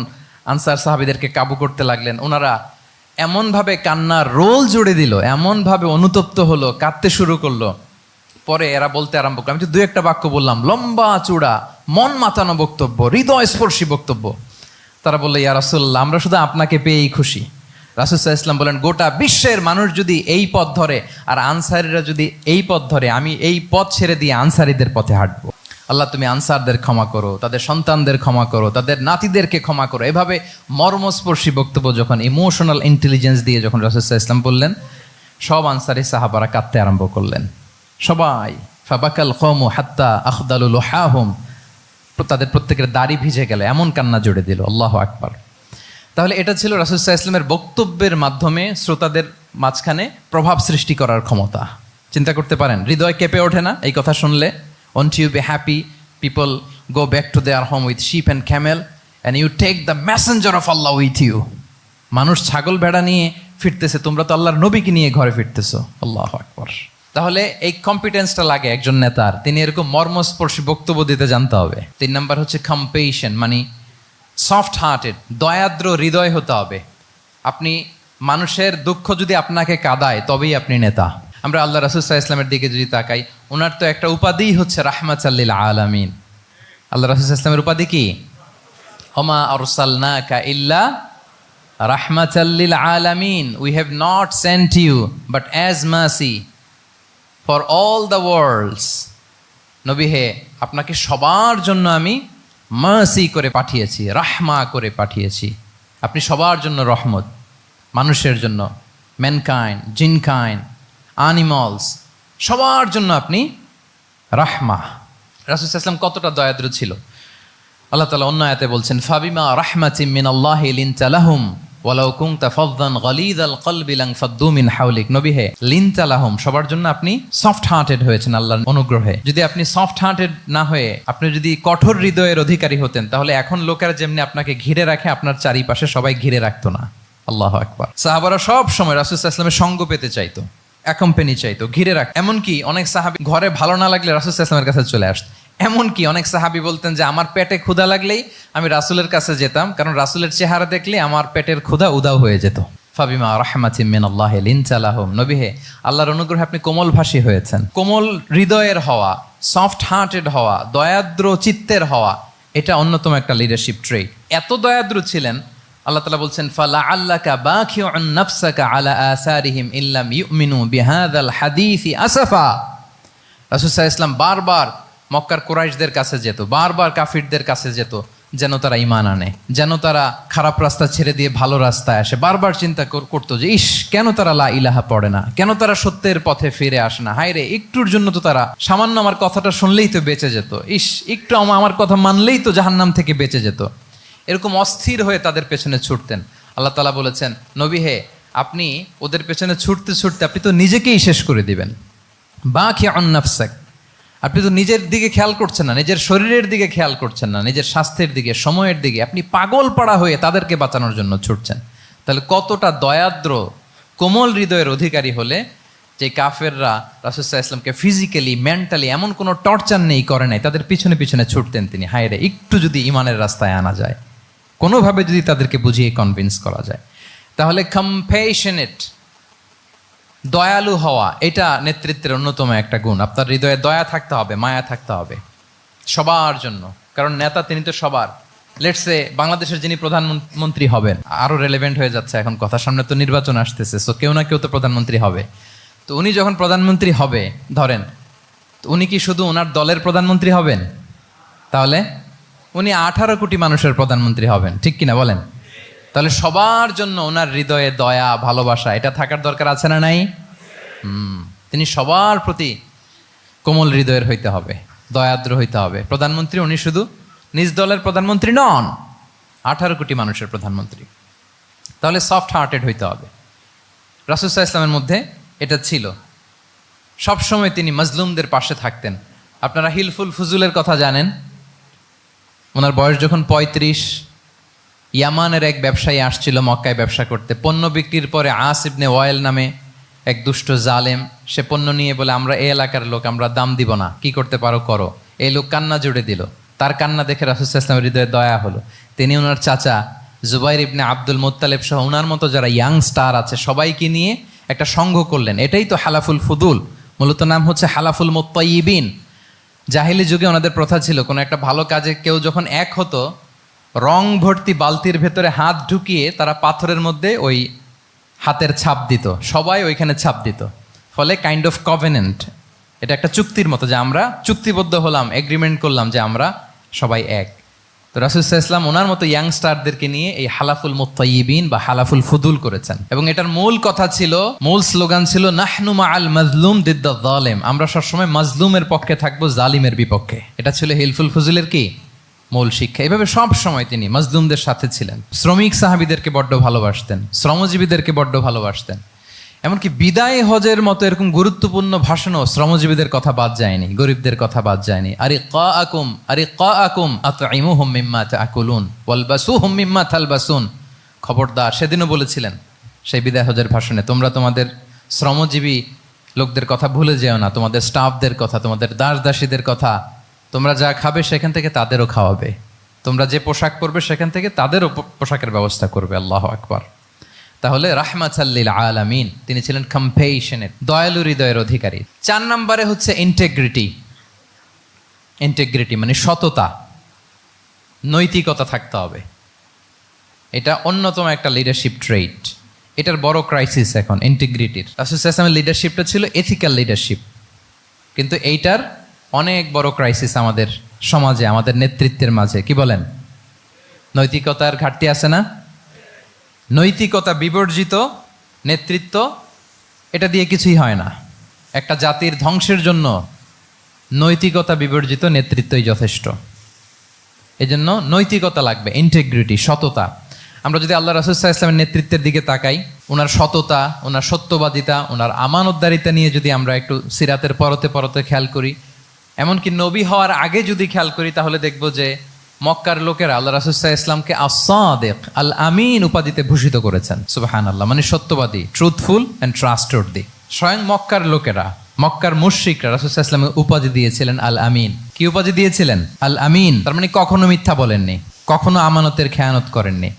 [SPEAKER 1] আনসার সাহাবীদেরকে কাবু করতে লাগলেন, ওনারা এমনভাবে কান্নার রোল জুড়ে দিল, এমনভাবে অনুতপ্ত হলো, কাঁদতে শুরু করলো। পরে এরা বলতে আরম্ভ করলো, আমি তো 2-1 বাক্য বললাম, লম্বা চূড়া মন মাতানো বক্তব্য, হৃদয়স্পর্শী বক্তব্য। তারা বললো, ইয়া রাসূলুল্লাহ, আমরা শুধু আপনাকে পেয়েই খুশি। রাসূল সাল্লাল্লাহু আলাইহি ওয়াসাল্লাম বলেন, গোটা বিশ্বের মানুষ যদি এই পথ ধরে আর আনসারীরা যদি এই পথ ধরে, আমি এই পথ ছেড়ে দিয়ে আনসারীদের পথে হাঁটবো। আল্লাহ তুমি আনসারদের ক্ষমা করো, তাদের সন্তানদের ক্ষমা করো, তাদের নাতিদেরকে ক্ষমা করো। এভাবে মর্মস্পর্শী বক্তব্য যখন ইমোশনাল ইন্টেলিজেন্স দিয়ে যখন রাসূল সাল্লাল্লাহু আলাইহি ওয়াসাল্লাম বললেন, সব আনসারী সাহাবারা কাঁদতে আরম্ভ করলেন। সবাই ফাবাকাল কওমু হাত্তা আখদালু লুহাহুম, তাদের প্রত্যেকের দাড়ি ভিজে গেল, এমন কান্না জুড়ে দিল। আল্লাহু আকবার। তাহলে এটা ছিল রাসূল সাল্লাল্লাহু আলাইহি ওয়াসাল্লামের বক্তব্যের মাধ্যমে শ্রোতাদের মাঝখানে প্রভাব সৃষ্টি করার ক্ষমতা। চিন্তা করতে পারেন, হৃদয় কেঁপে ওঠে না এই কথা শুনলে? Won't you be happy people go back to their home with sheep and camel, and you take the messenger of Allah with you? মানুষ ছাগল ভেড়া নিয়ে ফিরতেছে, তোমরা তো আল্লাহর নবীকে নিয়ে ঘরে ফিরতেছো। আল্লাহু আকবার। তাহলে এই কম্পিটেন্সটা লাগে একজন নেতার, তিনি এরকম মর্মস্পর্শী বক্তব্য দিতে জানতে হবে। 3 নাম্বার হচ্ছে কম্পেশন, মানে সফট হার্টেড, দয়াদ্র হৃদয় হতে হবে। আপনি মানুষের দুঃখ যদি আপনাকে কাঁদায়, তবেই আপনি নেতা। আমরা আল্লাহ রাসূল সাল্লাল্লাহু আলাইহি ওয়াসাল্লামের দিকে যদি তাকাই, ওনার তো একটা উপাধিই হচ্ছে রাহমাতাল লিল আলামিন। আল্লাহ রাসূল সাল্লাল্লাহু আলাইহি ওয়াসাল্লামের উপাধি কি? ওমা আরসালনাকা ইল্লা রাহমাতাল লিল আলামিন। We have not sent you but as mercy for all the worlds. নবী হে, আপনাকে সবার জন্য আমি মার্সি করে পাঠিয়েছি, রাহমা করে পাঠিয়েছি। আপনি সবার জন্য রহমত, মানুষের জন্য, ম্যানকাইন্ড, জিনকাইন্ড, অ্যানিমালস, সবার জন্য আপনি রাহমা। রাসূল সাল্লাল্লাহু আলাইহি ওয়াসাল্লাম কতটা দয়াদ্র ছিল। আল্লাহ তাআলা অন্য আয়াতে বলছেন, ফাবিমা রাহমাতিম মিনাল্লাহি লিনতা লাহুম ওয়ালাউ কুনতা ফাযযান গালিযাল কলবি লানফাদ্দু মিন হাওলিক। নবী হে, লিনতা লাহুম, সবার জন্য আপনি সফট হার্টেড হয়েছেন আল্লাহর অনুগ্রহে। যদি আপনি সফট হার্টেড না হয়ে আপনি যদি কঠোর হৃদয়ের অধিকারী হতেন, তাহলে এখন লোকেরা যেমনি আপনাকে ঘিরে রাখে, আপনার চারিপাশে সবাই ঘিরে রাখতো না। আল্লাহু আকবার। সাহাবারা সব সময় রাসূল সাল্লাল্লাহু আলাইহি ওয়াসাল্লামের সঙ্গ পেতে চাইতো, অ্যাকম্পানি চাইতো, ঘিরে রাখ। এমনকি অনেক সাহাবী ঘরে ভালো না লাগলে রাসূল সাল্লাল্লাহু আলাইহি ওয়াসাল্লামের কাছে চলে আসতো। এমনকি অনেক সাহাবী বলতেন যে আমার পেটে ক্ষুধা লাগলেই আমি রাসূলের কাছে যেতাম, কারণ রাসূলের চেহারা দেখলে আমার পেটের ক্ষুধা উধাও হয়ে যেত। ফাবিমা রাহমাতিম মিনাল্লাহি লিনতা লাহুম। নবী হে, আল্লাহর অনুগ্রহে আপনি কোমলভাষী হয়েছেন। কোমল হৃদয়ের হওয়া, সফট হার্টেড হওয়া, দয়াদ্র চিত্তের হওয়া, এটা অন্যতম একটা লিডারশিপ ট্রেট। এত দয়াদ্র ছিলেন, আল্লাহ তাআলা বলছেন ফালাআল্লাকা বাখিউন নাফসাকা আলা আসারিহিম ইল্লাম ইউমিনু বিহাযাল হাদীসি আসাফা। রাসূল সাল্লাল্লাহু আলাইহি ওয়াসাল্লাম বারবার মক্কার কুরাইশদের কাছে যেত, বারবার কাফিরদের কাছে যেত, যেন তারা ঈমান আনে, যেন তারা খারাপ রাস্তা ছেড়ে দিয়ে ভালো রাস্তায় আসে। বারবার চিন্তা করতো যে ইস, কেন তারা লা ইলাহা পড়ে না, কেন তারা সত্যের পথে ফিরে আসে না। হায় রে, একটুর জন্য তো তারা সামান্য আমার কথাটা শুনলেই তো বেঁচে যেত, ইস একটু আমার কথা মানলেই তো জাহান্নাম থেকে বেঁচে যেত। এরকম অস্থির হয়ে তাদের পেছনে ছুটতেন। আল্লাহ তাআলা বলেছেন, নবী হে, আপনি ওদের পেছনে ছুটতে ছুটতে আপনি তো নিজেকেই শেষ করে দিবেন। বাখিউন নাফসাক, আপনি তো নিজের দিকে খেয়াল করছেন না, নিজের শরীরের দিকে খেয়াল করছেন না, নিজের স্বাস্থ্যের দিকে, সময়ের দিকে, আপনি পাগল পাড়া হয়ে তাদেরকে বাঁচানোর জন্য ছুটছেন। তাহলে কতটা দয়াদ্র কোমল হৃদয়ের অধিকারী হলে যে কাফেররা রাসূল সাল্লাল্লাহু আলাইহি ওয়াসাল্লামকে ফিজিক্যালি মেন্টালি এমন কোনো টর্চার নেই, করে নাই, তাদের পিছনে পিছনে ছুটতেন তিনি। হায় রে, একটু যদি ইমানের রাস্তায় আনা যায়, কোনোভাবে যদি তাদেরকে বুঝিয়ে কনভিন্স করা যায়, তাহলে কম্প্যাশনেট, দয়ালু হওয়া, এটা নেতৃত্বের অন্যতম একটা গুণ। আপনার হৃদয়ে দয়া থাকতে হবে, মায়া থাকতে হবে সবার জন্য, কারণ নেতা তিনি তো সবার। লেটসে বাংলাদেশের যিনি প্রধানমন্ত্রী হবেন, আরো রেলেভেন্ট হয়ে যাচ্ছে এখন কথা, সামনে তো নির্বাচন আসতেছে, সো কেউ না কেউ তো প্রধানমন্ত্রী হবে। তো উনি যখন প্রধানমন্ত্রী হবে ধরেন, তো উনি কি শুধু ওনার দলের প্রধানমন্ত্রী হবেন? তাহলে উনি 18 কোটি মানুষের প্রধানমন্ত্রী হবেন, ঠিক কিনা বলেন? তাহলে সবার জন্য ওনার হৃদয়ে দয়া, ভালোবাসা, এটা থাকার দরকার আছে না নাই? তিনি সবার প্রতি কোমল হৃদয়ের হইতে হবে, দয়াদ্র হইতে হবে। প্রধানমন্ত্রী উনি শুধু নিজ দলের প্রধানমন্ত্রী নন, 18 কোটি মানুষের প্রধানমন্ত্রী। তাহলে সফট হার্টেড হইতে হবে। রাসূল সাল্লাল্লাহু আলাইহি ওয়াসাল্লামের মধ্যে এটা ছিল। সবসময় তিনি মাজলুমদের পাশে থাকতেন। আপনারা হিলফুল ফুজুলের কথা জানেন। ওনার বয়স যখন 35, ইয়ামানের এক ব্যবসায়ী আসছিল মক্কায় ব্যবসা করতে। পণ্য বিক্রির পরে আস ইবনে ওয়াইল নামে এক দুষ্ট জালেম, সে পণ্য নিয়ে বলে, আমরা এই এলাকার লোক, আমরা দাম দিব না, কি করতে পারো করো। এই লোক কান্না জুড়ে দিল। তার কান্না দেখে রাসূল সাল্লাল্লাহু আলাইহি ওয়াসাল্লামের হৃদয়ে দয়া হলো। তিনি ওনার চাচা জুবাইর ইবনে আব্দুল মুত্তালিব সহ ওনার মতো যারা ইয়াং স্টার আছে সবাইকে নিয়ে একটা সংঘ করলেন। এটাই তো হালাফুল ফুদুল, মূলত নাম হচ্ছে হালাফুল মুত্তাইয়িবিন। জাহিলি যুগে ওনাদের প্রথা ছিল, কোনো একটা ভালো কাজে কেউ যখন এক হতো, রং ভর্তি বালতির ভেতরে হাত ঢুকিয়ে তারা পাথরের মধ্যে ওই হাতের ছাপ দিত, সবাই ওইখানে ছাপ দিত। ফলে কাইন্ড অফ কভেনেন্ট, এটা একটা চুক্তির মতো, যে আমরা চুক্তিবদ্ধ হলাম, এগ্রিমেন্ট করলাম যে আমরা সবাই এক। তো রাসূল সাল্লাল্লাহু আলাইহি ওয়াসাল্লাম ওনার মতো ইয়াংস্টারদেরকে নিয়ে এই হালাফুল মুত্তাইয়িবিন বা হালাফুল ফুদুল করেছেন। এবং এটার মূল কথা ছিল, মূল স্লোগান ছিল, নাহনু মাআল মাজলুম দিদ্দা যালিম, আমরা সবসময় মাজলুমের পক্ষে থাকবো, জালিমের বিপক্ষে। এটা ছিল হিলফুল ফুজুলের কি মূল শিক্ষা। এভাবে সব সময় তিনি মাজলুমদের সাথে ছিলেন। শ্রমিক সাহাবীদেরকে বড্ড ভালোবাসতেন, শ্রমজীবীদেরকে বড্ড ভালোবাসতেন। এমনকি বিদায় হজের মতো এরকম গুরুত্বপূর্ণ ভাষণও শ্রমজীবীদের কথা বাদ যায়নি, গরিবদের কথা বাদ যায়নি। আরিকাআকুম আতঈমুহুম মিম্মা তাআকুলুন ওয়ালবাসুহুম মিম্মা তালবাসুন। খবরদার, সেদিনও বলেছিলেন সেই বিদায় হজের ভাষণে, তোমরা তোমাদের শ্রমজীবী লোকদের কথা ভুলে যেও না, তোমাদের স্টাফদের কথা, তোমাদের দাস দাসীদের কথা। তোমরা যা খাবে সেখান থেকে তাদেরও খাওয়াবে, তোমরা যে পোশাক পরবে সেখান থেকে তাদেরও পোশাকের ব্যবস্থা করবে। আল্লাহু আকবার। তাহলে রাহমাতাল লিল আলামিন, তিনি ছিলেন কম্প্যাশনেট, দয়ালু হৃদয়ের অধিকারী। 4 নম্বরে হচ্ছে ইন্টিগ্রিটি। ইন্টিগ্রিটি মানে সততা, নৈতিকতা থাকতে হবে। এটা অন্যতম একটা লিডারশিপ ট্রেট। এটার বড় ক্রাইসিস এখন ইন্টিগ্রিটির। রাসূল সাল্লাল্লাহু আলাইহি ওয়াসাল্লামের লিডারশিপটা ছিল এথিক্যাল লিডারশিপ, কিন্তু এইটার অনেক বড় ক্রাইসিস আমাদের সমাজে, আমাদের নেতৃত্বের মাঝে। কি বলেন? নৈতিকতার ঘাটতি আছে না? নৈতিকতা বিবর্জিত নেতৃত্ব, এটা দিয়ে কিছুই হয় না। একটা জাতির ধ্বংসের জন্য নৈতিকতা বিবর্জিত নেতৃত্বই যথেষ্ট। এজন্য নৈতিকতা লাগবে, ইন্টিগ্রিটি, সততা। আমরা যদি আল্লাহ রাসূল সাল্লাল্লাহু আলাইহি ওয়াসাল্লামের নেতৃত্বের দিকে তাকাই, ওনার সততা, ওনার সত্যবাদিতা, ওনার আমানতদারিতা নিয়ে যদি আমরা একটু সিরাতের পরতে পরতে খেয়াল করি, এমনকি নবী হওয়ার আগে যদি খেয়াল করি, তাহলে দেখব যে মক্কার লোকেরা আল্লাহ রাসূল সাল্লাল্লাহু আলাইহি ওয়াসাল্লামকে আস-সাদিক, আল আমিন উপাধিতে ভূষিত করেছেন। সুবহানাল্লাহ, মানে সত্যবাদী, ট্রুথফুল অ্যান্ড ট্রাস্টওয়ার্দি। স্বয়ং মক্কার লোকেরা, মক্কার মুশরিকরা রাসূল সাল্লাল্লাহু আলাইহি ওয়াসাল্লামকে উপাধি দিয়েছিলেন আল আমিন। কি উপাধি দিয়েছিলেন? আল আমিন। তার মানে কখনো মিথ্যা বলেননি, কখনো আমানতের খেয়ানত করেননি।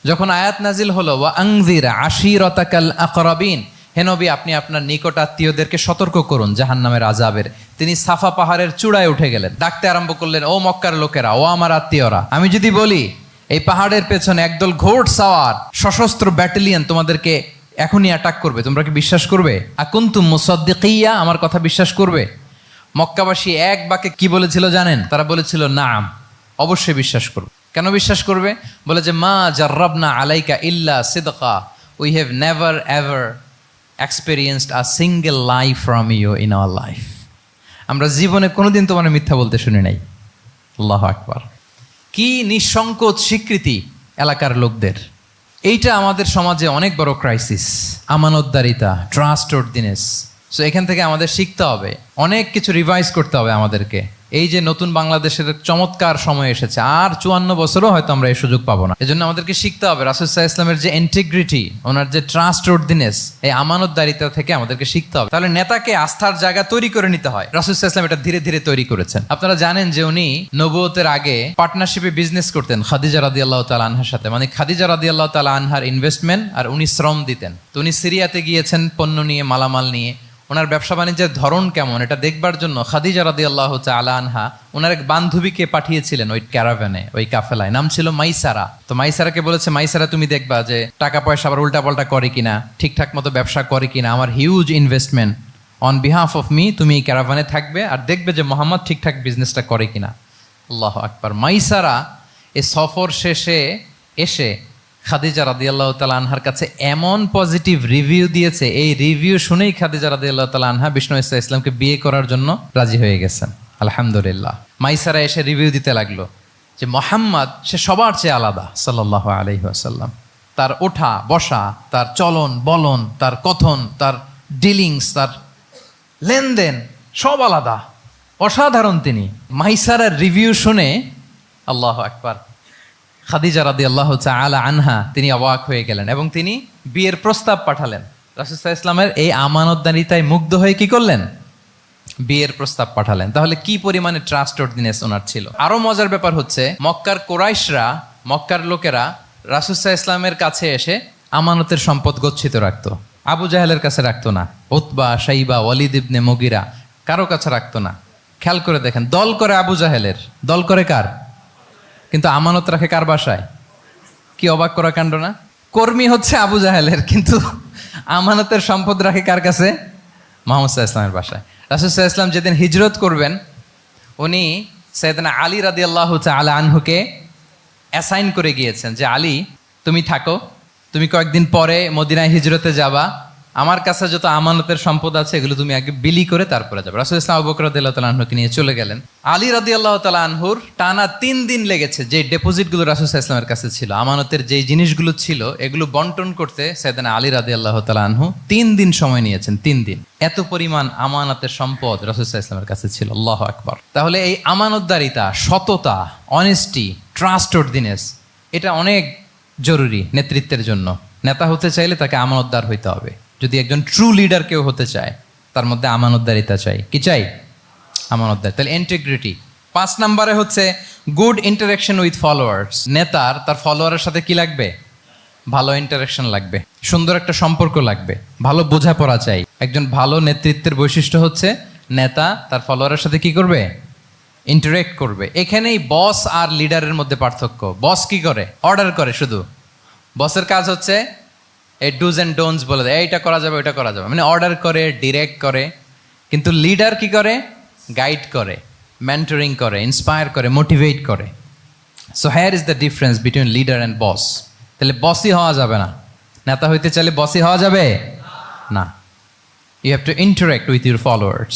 [SPEAKER 1] যখন আয়াত নাজিল হলো, ওয়া আনজির আশিরাতাকাল আকরাবিন, হে নবী আপনি আপনার নিকট আত্মীয়দেরকে সতর্ক করুন জাহান্নামের আযাবের, তিনি সাফা পাহাড়ের চূড়ায় উঠে গেলেন, ডাকতে আরম্ভ করলেন, ও মক্কার লোকেরা, ও আমার আত্মীয়রা, আমি যদি বলি এই পাহাড়ের পেছনে একদল ঘোড় সাওয়ার সশস্ত্র ব্যাটালিয়ন তোমাদেরকে এখনই অ্যাটাক করবে, তোমরা কি বিশ্বাস করবে? আকুনতুম মুসাদ্দিকিয়া, আমার কথা বিশ্বাস করবে? মক্কাবাসী এক বাক্যে কি বলেছিল জানেন? তারা বলেছিল নাম, অবশ্যই বিশ্বাস করবে। কেন বিশ্বাস করবে? বলে যে মা জাররাবনা আলাইকা ইল্লা সিদকা, we have never ever experienced a single lie from you in our life. আমরা জীবনে কোনোদিন তোমার মিথ্যা বলতে শুনি নাই। আল্লাহু আকবার। কি নিঃসংকোচ স্বীকৃতি এলাকার লোকদের। এইটা আমাদের সমাজে অনেক বড় ক্রাইসিস, আমানতদারিতা, ট্রাস্টওয়ার্থিনেস। সো এখান থেকে আমাদের শিখতে হবে, অনেক কিছু রিভাইজ করতে হবে আমাদেরকে। এই যে নতুন বাংলাদেশের চমৎকার সময় এসেছে, আর 54 বছরও হয়তো আমরা এই সুযোগ পাবো না। এজন্য আমাদেরকে শিখতে হবে রাসূল সাল্লাল্লাহু আলাইহি ওয়াসাল্লামের যে ইন্টিগ্রিটি, ওনার যে ট্রাস্টওয়ার্থিনেস, এই আমানতদারিতা থেকে আমাদেরকে শিখতে হবে। তাহলে নেতাকে আস্থার জায়গা তৈরি করে নিতে হয়। রাসূল সাল্লাল্লাহু আলাইহি ওয়াসাল্লাম এটা ধীরে ধীরে তৈরি করেছেন। আপনারা জানেন যে উনি নবুয়তের আগে পার্টনারশিপে বিজনেস করতেন খাদিজা রাদিয়াল্লাহু তাআলা আনহার সাথে। মানে খাদিজা রাদিয়াল্লাহু তাআলা আনহার ইনভেস্টমেন্ট আর উনি শ্রম দিতেন। তো উনি সিরিয়াতে গিয়েছেন পণ্য নিয়ে, মালামাল নিয়ে। ওনার ব্যবসা বাণিজ্যের ধরন কেমন এটা দেখবার জন্য খাদিজা রাদিয়াল্লাহু তাআলা আনহা ওনার এক বান্ধবীকে পাঠিয়েছিলেন ওই ক্যারাভ্যানে, ওই কাফেলায়। নাম ছিল মাইসারা। তো মাইসারাকে বলেছে, মাইসারা তুমি দেখবা যে টাকা পয়সা আবার উল্টাপাল্টা করে কিনা, ঠিকঠাক মতো ব্যবসা করে কিনা, আমার huge investment, on behalf of me তুমি এই ক্যারাভ্যানে থাকবে আর দেখবে যে মোহাম্মদ ঠিকঠাক বিজনেসটা করে কিনা। আল্লাহু আকবার। মাইসারা এই সফর শেষে এসে খাদিজা রাদিয়াল্লাহু তাআলা আনহার কাছে এমন পজিটিভ রিভিউ দিয়েছে, এই রিভিউ শুনেই খাদিজা রাদিয়াল্লাহু তাআলা আনহা বিষ্ণু ইসা ইসলামকে বিয়ে করার জন্য রাজি হয়ে গেছেন। আলহামদুলিল্লাহ। মাইসারা এসে রিভিউ দিতে লাগলো যে মোহাম্মদ সে সবার চেয়ে আলাদা সাল্লাল্লাহু আলাইহি ওয়াসাল্লাম। তার ওঠা বসা, তার চলন বলন, তার কথন, তার ডিলিংস, তার লেনদেন সব আলাদা, অসাধারণ তিনি। মাইসারার রিভিউ শুনে আল্লাহু আকবার, খাদিজা রাদিয়াল্লাহু তাআলা আনহা তিনি অবাক হয়ে গেলেন এবং তিনি বিয়ের প্রস্তাব পাঠালেন। রাসূল সাল্লাল্লাহু আলাইহি ওয়াসাল্লামের এই আমানতদারিতায় মুগ্ধ হয়ে কি করলেন? বিয়ের প্রস্তাব পাঠালেন। তাহলে কি পরিমাণে ট্রাস্টওয়ার্থিনেস ওনার ছিল। আরো মজার ব্যাপার হচ্ছে, মক্কার কুরাইশরা, মক্কার লোকেরা রাসূল সাল্লাল্লাহু আলাইহি ওয়াসাল্লামের কাছে এসে আমানতের সম্পদ গচ্ছিত রাখতো। আবু জাহেলের কাছে রাখতো না, উতবা, শাইবা, ওয়ালিদ ইবনে মুগিরা কারো কাছে রাখতো না। খেয়াল করে দেখেন, দল করে আবু জাহেলের, দল করে কার? কিন্তু আমানত রাখে কার বাসায়? কি অবাক করা কাণ্ড না? কর্মী হচ্ছে আবু জাহেলের, কিন্তু আমানতের সম্পদ রাখে কার কাছে? মুহাম্মদ সাল্লাল্লাহু আলাইহি ওয়াসাল্লামের বাসায়। রাসূল সাল্লাল্লাহু আলাইহি ওয়াসাল্লাম যেদিন হিজরত করবেন, উনি সাইয়েদনা আলী রাদিয়াল্লাহু তাআলা আনহুকে অ্যাসাইন করে গিয়েছেন যে আলী তুমি থাকো, তুমি কয়েকদিন পরে মদিনায় হিজরতে যাবা, আমার কাছে যত আমানতের সম্পদ আছে এগুলো তুমি আগে বিলি করে তারপরে যাবে। রাসূল সাল্লাল্লাহু আলাইহি ওয়াসাল্লাম আবু বকর রাদিয়াল্লাহু তাআলা আনহুকে নিয়ে চলে গেলেন। আলী রাদিয়াল্লাহু তাআলা আনহুর টানা 3 দিন লেগেছে যে ডেপোজিটগুলো রাসূল সাল্লাল্লাহু আলাইহি ওয়াসাল্লামের কাছে ছিল, আমানতের যেই জিনিসগুলো ছিল এগুলো বন্টন করতে সাইয়েদনা আলী রাদিয়াল্লাহু তাআলা আনহু 3 দিন সময় নিয়েছেন। 3 দিন। এত পরিমাণ আমানতের সম্পদ রাসূল সাল্লাল্লাহু আলাইহি ওয়াসাল্লামের কাছে ছিল। আল্লাহু আকবার। তাহলে এই আমানতদারিতা, সততা, অনেস্টি, ট্রাস্টওয়ার্থিনেস এটা অনেক জরুরি নেতৃত্বের জন্য। নেতা হতে চাইলে তাকে আমানতদার হইতে হবে। যদি একজন ট্রু লিডার কেউ হতে চায়, তার মধ্যে আমানতদারিতা চাই। কি চাই? আমানতদার। তাহলে ইন্টিগ্রিটি। 5 নম্বরে হচ্ছে গুড ইন্টারাকশন উইথ ফলোয়ার্স। নেতার তার ফলোয়ারের সাথে কি লাগবে? ভালো ইন্টারাকশন লাগবে, সুন্দর একটা সম্পর্ক লাগবে, ভালো বোঝাপড়া চাই। একজন ভালো নেতৃত্বের বৈশিষ্ট্য হচ্ছে নেতা তার ফলোয়ারের সাথে কি করবে? ইন্টারেক্ট করবে। এখানেই বস আর লিডারের মধ্যে পার্থক্য। বস কি করে? অর্ডার করে শুধু। বসের কাজ হচ্ছে এই ডুজ অ্যান্ড ডোন্টস বলে দেয়, এইটা করা যাবে, ওইটা করা যাবে, মানে অর্ডার করে, ডিরেক্ট করে। কিন্তু লিডার কি করে? গাইড করে, মেন্টরিং করে, ইন্সপায়ার করে, মোটিভেট করে। So here is the difference between leader and boss. তাহলে বসই হওয়া যাবে না। নেতা হইতে চাইলে বসই হওয়া যাবে না। You have to interact with your followers.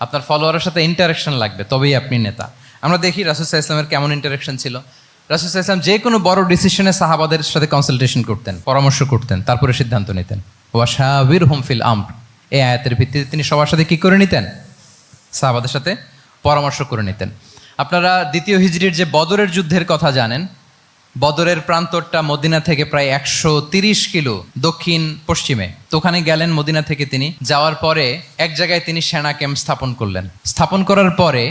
[SPEAKER 1] আপনার ফলোয়ারের সাথে ইন্টারাকশন লাগবে, তবেই আপনি নেতা। আমরা দেখি রাসূল সাল্লাল্লাহু আলাইহি ওয়াসাল্লামের কেমন ইন্টারাকশন ছিল। রাসূল সাল্লাল্লাহু আলাইহি ওয়াসাল্লাম যে কোনো বড় ডিসিশনে সাহাবাদের সাথে কনসালটেশন করতেন, পরামর্শ করতেন, তারপরে সিদ্ধান্ত নিতেন। ওয়াশাবিরহুম ফিল আমর, এই আয়াতের ভিত্তিতে তিনি সবার সাথে কি করে নিতেন? সাহাবাদের সাথে পরামর্শ করে নিতেন। আপনারা দ্বিতীয় হিজরির যে বদরের যুদ্ধের কথা জানেন। বদরের প্রান্তরটা মদিনা থেকে প্রায় 130 কিলো দক্ষিণ পশ্চিমে। তো ওখানে গেলেন মদিনা থেকে তিনি। যাওয়ার পরে এক জায়গায় তিনি সেনা ক্যাম্প স্থাপন করলেন। স্থাপন করার পরে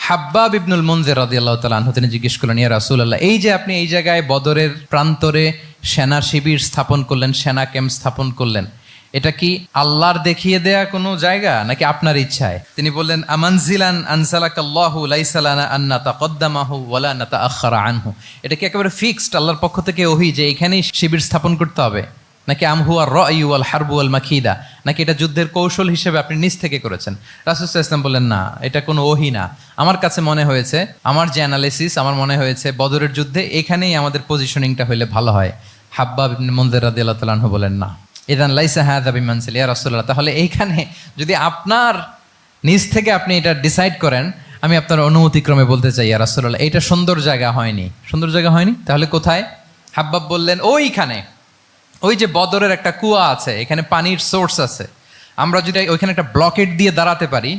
[SPEAKER 1] হাব্বাব ইবনুল মুনজির রাদিয়াল্লাহু তাআলা আনহু তিনি জিজ্ঞেস করলেন, ইয়া রাসূলুল্লাহ, এই যে আপনি এই জায়গায় বদরের প্রান্তরে সেনা শিবির স্থাপন করলেন, সেনা ক্যাম্প স্থাপন করলেন, এটা কি আল্লাহর দেখিয়ে দেয়া কোনো জায়গা নাকি আপনার ইচ্ছায়? তিনি বললেন, আমানজিলান আনসালাকাল্লাহু লাইসা লানা আন নাতাকদ্দামাহু ওয়ালা নাতাআখারা আনহু। এটা কি একেবারে ফিক্সড আল্লাহর পক্ষ থেকে ওহী যে এখানেই শিবির স্থাপন করতে হবে, নাকি আমহুয়া রায়ু ওয়াল হারবু ওয়াল মাকিদা, নাকি এটা যুদ্ধের কৌশল হিসেবে আপনি নিজ থেকে করেছেন? রাসূল সাল্লাল্লাহু আলাইহি ওয়াসাল্লাম বললেন, না, এটা কোনো ওহী না। আমার কাছে মনে হয়েছে, আমার যে অ্যানালিসিস, আমার মনে হয়েছে বদরের যুদ্ধে এখানেই আমাদের পজিশনিংটা হইলে ভালো হয়। হাব্বাব ইবনে মুনজির রাদিয়াল্লাহু তাআলা আনহু বলেন, না, ইদান লাইসা হাযা বিমানসিল ইয়া রাসূলুল্লাহ। তাহলে এইখানে যদি আপনার নিজ থেকে আপনি এটা ডিসাইড করেন, আমি আপনার অনুমতিক্রমে বলতে চাই ইয়া রাসূলুল্লাহ, এইটা সুন্দর জায়গা হয়নি। সুন্দর জায়গা হয়নি? তাহলে কোথায়? হাব্বাব বললেন, ওইখানে, ওই যে বদরের একটা কুয়া আছে, এখানে পানির সোর্স আছে। আমরা যদি ওইখানে একটা ব্লকেট দিয়ে দাঁড়াতে পারি,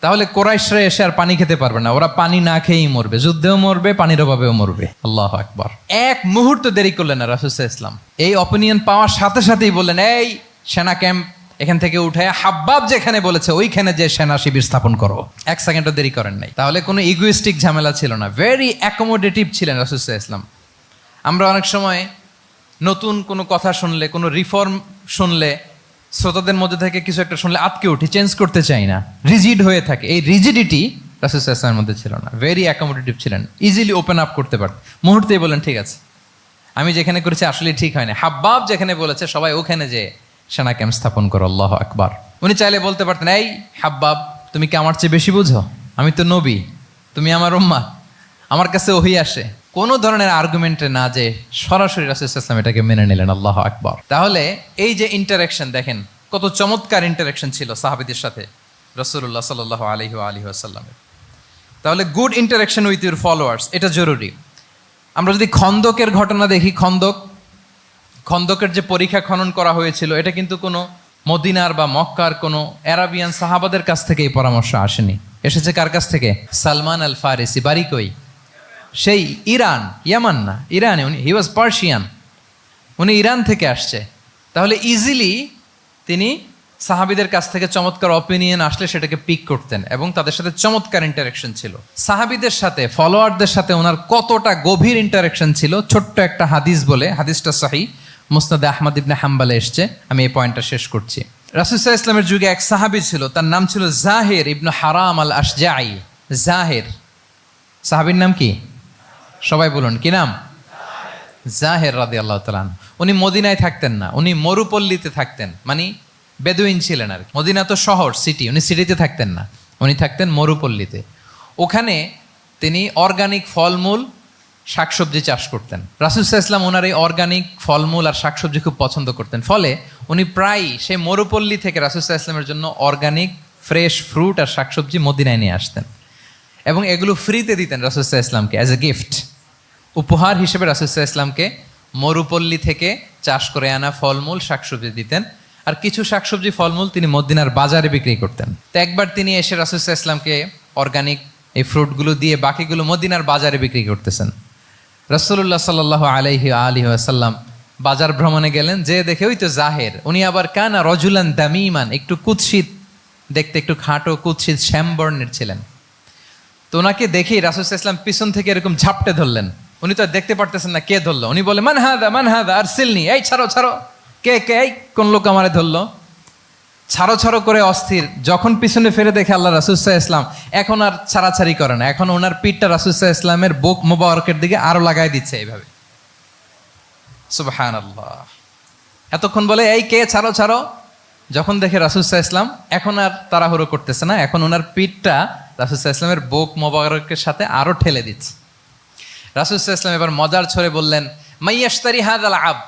[SPEAKER 1] তাহলে কোরাইশরা এসে আর পানি খেতে পারবে না। ওরা পানি না খেয়েই মরবে, যুদ্ধেও মরবে, পানির অভাবেও মরবে। আল্লাহু আকবার। এক মুহূর্ত দেরি করলেন না রাসূল সাল্লাল্লাহু আলাইহি ওয়াসাল্লাম। এই অপিনিয়ন পাওয়ার সাথে সাথেই বললেন, এই সেনা ক্যাম্প এখান থেকে উঠে হাব্বাব যেখানে বলেছে ওইখানে যে সেনা শিবির স্থাপন করো। এক সেকেন্ডও দেরি করেন নাই। তাহলে কোনো ইগোইস্টিক ঝামেলা ছিল না, ভেরি অ্যাকোমোডেটিভ ছিলেন রাসূল সাল্লাল্লাহু আলাইহি ওয়াসাল্লাম। আমরা অনেক সময় নতুন কোনো কথা শুনলে, কোনো রিফর্ম শুনলে, শ্রোতাদের মধ্যে থেকে কিছু একটা শুনলে আটকে উঠি, চেঞ্জ করতে চাই না, রিজিড হয়ে থাকে। এই রিজিডিটি রাসূল সাল্লাল্লাহু আলাইহি ওয়াসাল্লামের মধ্যে ছিল না। ভেরি অ্যাকোমোডেটিভ ছিলেন, ইজিলি ওপেন আপ করতে পারতেন। মুহূর্তেই বলেন, ঠিক আছে, আমি যেখানে করেছি আসলে ঠিক হয় না। হাব্বাব যেখানে বলেছে সবাই ওখানে যে সেনা ক্যাম্প স্থাপন করো। আল্লাহু আকবার। উনি চাইলে বলতে পারতেন, এই হাব্বাব, তুমি কি আমার চেয়ে বেশি বুঝো? আমি তো নবী, তুমি আমার উম্মাহ, আমার কাছে ওহী আসে। কোনো ধরনের আর্গুমেন্টে না যে সরাসরি রাসূল সাল্লাল্লাহু আলাইহি ওয়াসাল্লাম এটাকে মেনে নিলেন। আল্লাহু আকবার। তাহলে এই যে ইন্টারাকশন, দেখেন কত চমৎকার ইন্টারাকশন ছিল সাহাবীদের সাথে রাসূলুল্লাহ সাল্লাল্লাহু আলাইহি ওয়াসাল্লামের। তাহলে good interaction with your followers, এটা জরুরি। আমরা যদি খন্দকের ঘটনা দেখি, খন্দকের যে পরীক্ষা খনন করা হয়েছিল, এটা কিন্তু কোনো মদিনার বা মক্কার কোনো আরাবিয়ান সাহাবাদের কাছ থেকে এই পরামর্শ আসেনি। এসেছে কার কাছ থেকে? সালমান আল ফারিসি। বাড়ি কই? সেই ইরান, ইয়ামান না, ইরানে। উনি হি ওয়াজ পার্সিয়ান, উনি ইরান থেকে আসছে। তাহলে ইজিলি তিনি সাহাবীদের কাছ থেকে চমৎকার অপিনিয়ন আসলে সেটাকে পিক করতেন এবং তাদের সাথে চমৎকার ইন্টারাকশন ছিল। সাহাবীদের সাথে, ফলোয়ারদের সাথে ওনার কতটা গভীর ইন্টারাকশন ছিল, ছোট্ট একটা হাদিস বলে, হাদিসটা সহিহ, মুসনাদে আহমদ ইবনে হাম্বালে এসছে। আমি এই পয়েন্টটা শেষ করছি। রাসূল সাল্লাল্লাহু আলাইহি ওয়াসাল্লামের যুগে এক সাহাবী ছিল, তার নাম ছিল জাহির ইবনে হারাম আল আশজাঈ। জাহির, সাহাবীর নাম কি? সবাই বলুন, কি নাম? জাহির রাদিয়াল্লাহু তাআলা। উনি মদিনায় থাকতেন না, উনি মরুপল্লীতে থাকতেন, মানে বেদুইন ছিলেন আর কি। মদিনা তো শহর, সিটি, উনি সিটিতে থাকতেন না, উনি থাকতেন মরুপল্লীতে। ওখানে তিনি অর্গানিক ফলমূল, শাকসবজি চাষ করতেন। রাসূল সাল্লাল্লাহু আলাইহি ওয়াসাল্লাম ওনার এই অর্গানিক ফলমূল আর শাকসবজি খুব পছন্দ করতেন। ফলে উনি প্রায় সেই মরুপল্লী থেকে রাসূল সাল্লাল্লাহু আলাইহি ওয়াসাল্লামের জন্য অর্গানিক ফ্রেশ ফ্রুট আর শাকসবজি মদিনায় নিয়ে আসতেন এবং এগুলো ফ্রিতে দিতেন রাসূল সাল্লাল্লাহু আলাইহি ওয়াসাল্লামকে অ্যাজ এ গিফট। উপহার হিসেবে রাসূল সাল্লাল্লাহু আলাইহি ওয়াসাল্লামকে মরুপল্লী থেকে চাষ করে আনা ফলমূল শাকসবজি দিতেন। আর কিছু শাকসবজি ফলমূল তিনি মদিনার বাজারে বিক্রি করতেন। তো একবার তিনি এসে রাসূল সাল্লাল্লাহু আলাইহি ওয়াসাল্লামকে অর্গানিক এই ফ্রুটগুলো দিয়ে বাকিগুলো মদিনার বাজারে বিক্রি করতেছেন। রাসূলুল্লাহ সাল্লাল্লাহু আলাইহি ওয়াসাল্লাম বাজার ভ্রমণে গেলেন, যে দেখে ওই তো জাহের, উনি আবার কানা রজুলান দামিমান, একটু কুৎসিত দেখতে, একটু খাটো কুৎসিত শ্যামবর্ণের ছিলেন। তো ওনাকে দেখেই রাসূল সাল্লাল্লাহু আলাইহি ওয়াসাল্লাম পিছন থেকে এরকম ঝাপটে ধরলেন। উনি তো দেখতে পারতেছেন না কে ধরলো। উনি বলে, মান হাদা আরসিলনি, এই ছাড়ো ছাড়ো, কে কে, এই কোন লোক আমারে ধরলো? ছাড়ো ছাড়ো করে অস্থির। যখন পিছনে ফিরে দেখে আল্লাহ রাসূল সাল্লাল্লাহু আলাইহি ওয়াসাল্লাম, এখন আর ছাড়াছাড়ি করে না, এখন ওনার পিঠটা রাসূল সাল্লাল্লাহু আলাইহি ওয়াসাল্লামের বুক মোবারকের দিকে আরো লাগাই দিচ্ছে এইভাবে। সুবহানাল্লাহ। এতক্ষণ বলে, এই কে, ছাড়ো ছাড়ো। যখন দেখে রাসূল সাল্লাল্লাহু আলাইহি ওয়াসাল্লাম এখন আর তাড়াহুড়ো করতেছে না, এখন ওনার পিঠটা রাসূল সাল্লাল্লাহু আলাইহি ওয়াসাল্লামের বুক মোবারকের সাথে আরো ঠেলে দিচ্ছে। রাসূল সাল্লাল্লাহু আলাইহি ওয়াসাল্লাম এবার মজার ছড়ে বললেন, মাইয়াশতারি হাযাল আব,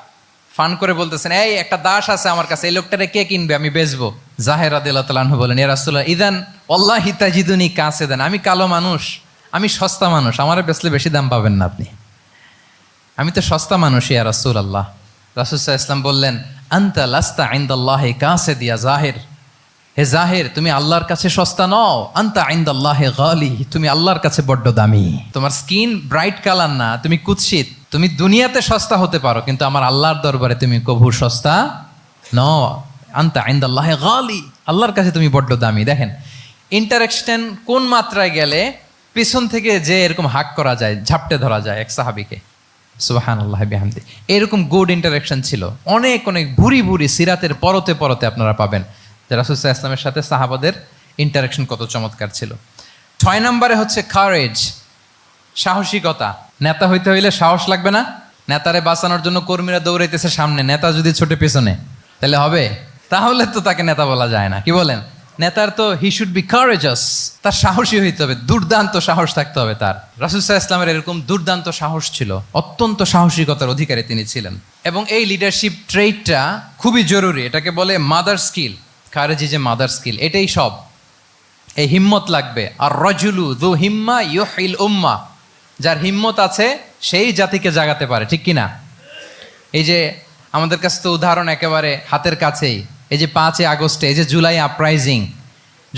[SPEAKER 1] ফান করে বলতেছেন, এই একটা দাস আছে আমার কাছে, এই লোকটারে কে কিনবে, আমি বেচবো। জাহির রাদিয়াল্লাহু তাআলা আনহু বলেন, ইয়া রাসূলুল্লাহ, ইদান ওয়াল্লাহি তাজিদুনি কাসিদান, আমি কালো মানুষ, আমি সস্তা মানুষ, আমারে বেচলে বেশি দাম পাবেন না আপনি, আমি তো সস্তা মানুষ ইয়া রাসূলুল্লাহ। রাসূল সাল্লাল্লাহু আলাইহি ওয়াসাল্লাম বললেন, আনতা লাস্তা ইনদাল্লাহি কাসিদ ইয়া জাহির, হে জাহির, তুমি আল্লাহর কাছে সস্তা নও, আনতা ইনদাল্লাহি গালি, তুমি আল্লাহর কাছে বড্ড দামি। তোমার স্কিন ব্রাইট কালার না, তুমি কুৎসিত, তুমি দুনিয়াতে সস্তা হতে পারো কিন্তু আমার আল্লাহর দরবারে তুমি কভু সস্তা নও। আনতা ইনদাল্লাহি গালি, আল্লাহর কাছে তুমি বড্ড দামি। দেখেন ইন্টারাকশন কোন মাত্রায় গেলে পিছন থেকে যে এরকম হাক করা যায়, ঝাপটে ধরা যায় এক সাহাবীকে। সুবহানাল্লাহ বিহামদি। এরকম গুড ইন্টারাকশন ছিল, অনেক অনেক ভুরি ভুরি সিরাতের পরতে পরতে আপনারা পাবেন যে রাসূল সাল্লাল্লাহু আলাইহি ওয়াসাল্লামের সাথে সাহাবাদের ইন্টারাকশন কত চমৎকার ছিল। 6 নম্বরে হচ্ছে কারেজ, সাহসিকতা। নেতা হইতে হইলে সাহস লাগবে না? নেতারে বাঁচানোর জন্য কর্মীরা দৌড়াইতেছে সামনে, নেতা যদি ছোটে পেছনে, তাহলে হবে? তাহলে তো তাকে নেতা বলা যায় না। কি বলেন? নেতার তো হি শুড বি কারেজাস, তার সাহসী হইতে হবে, দুর্দান্ত সাহস থাকতে হবে তার। রাসূল সাল্লাল্লাহু আলাইহি ওয়াসাল্লামের এরকম দুর্দান্ত সাহস ছিল, অত্যন্ত সাহসিকতার অধিকারী তিনি ছিলেন। এবং এই লিডারশিপ ট্রেইটটা খুবই জরুরি, এটাকে বলে mother skill. Courage is a mother skill, এটাই সব। এই হিম্মত লাগবে। আর রাজুলু যু হিম্মা ইউহিল উম্মাহ, যার হিম্মত আছে সেই জাতিকে জাগাতে পারে, ঠিক কিনা? এই যে আমাদের কাছে তো উদাহরণ একেবারে হাতের কাছেই, এই যে 5 আগস্টে, এই যে জুলাই আপরাইজিং,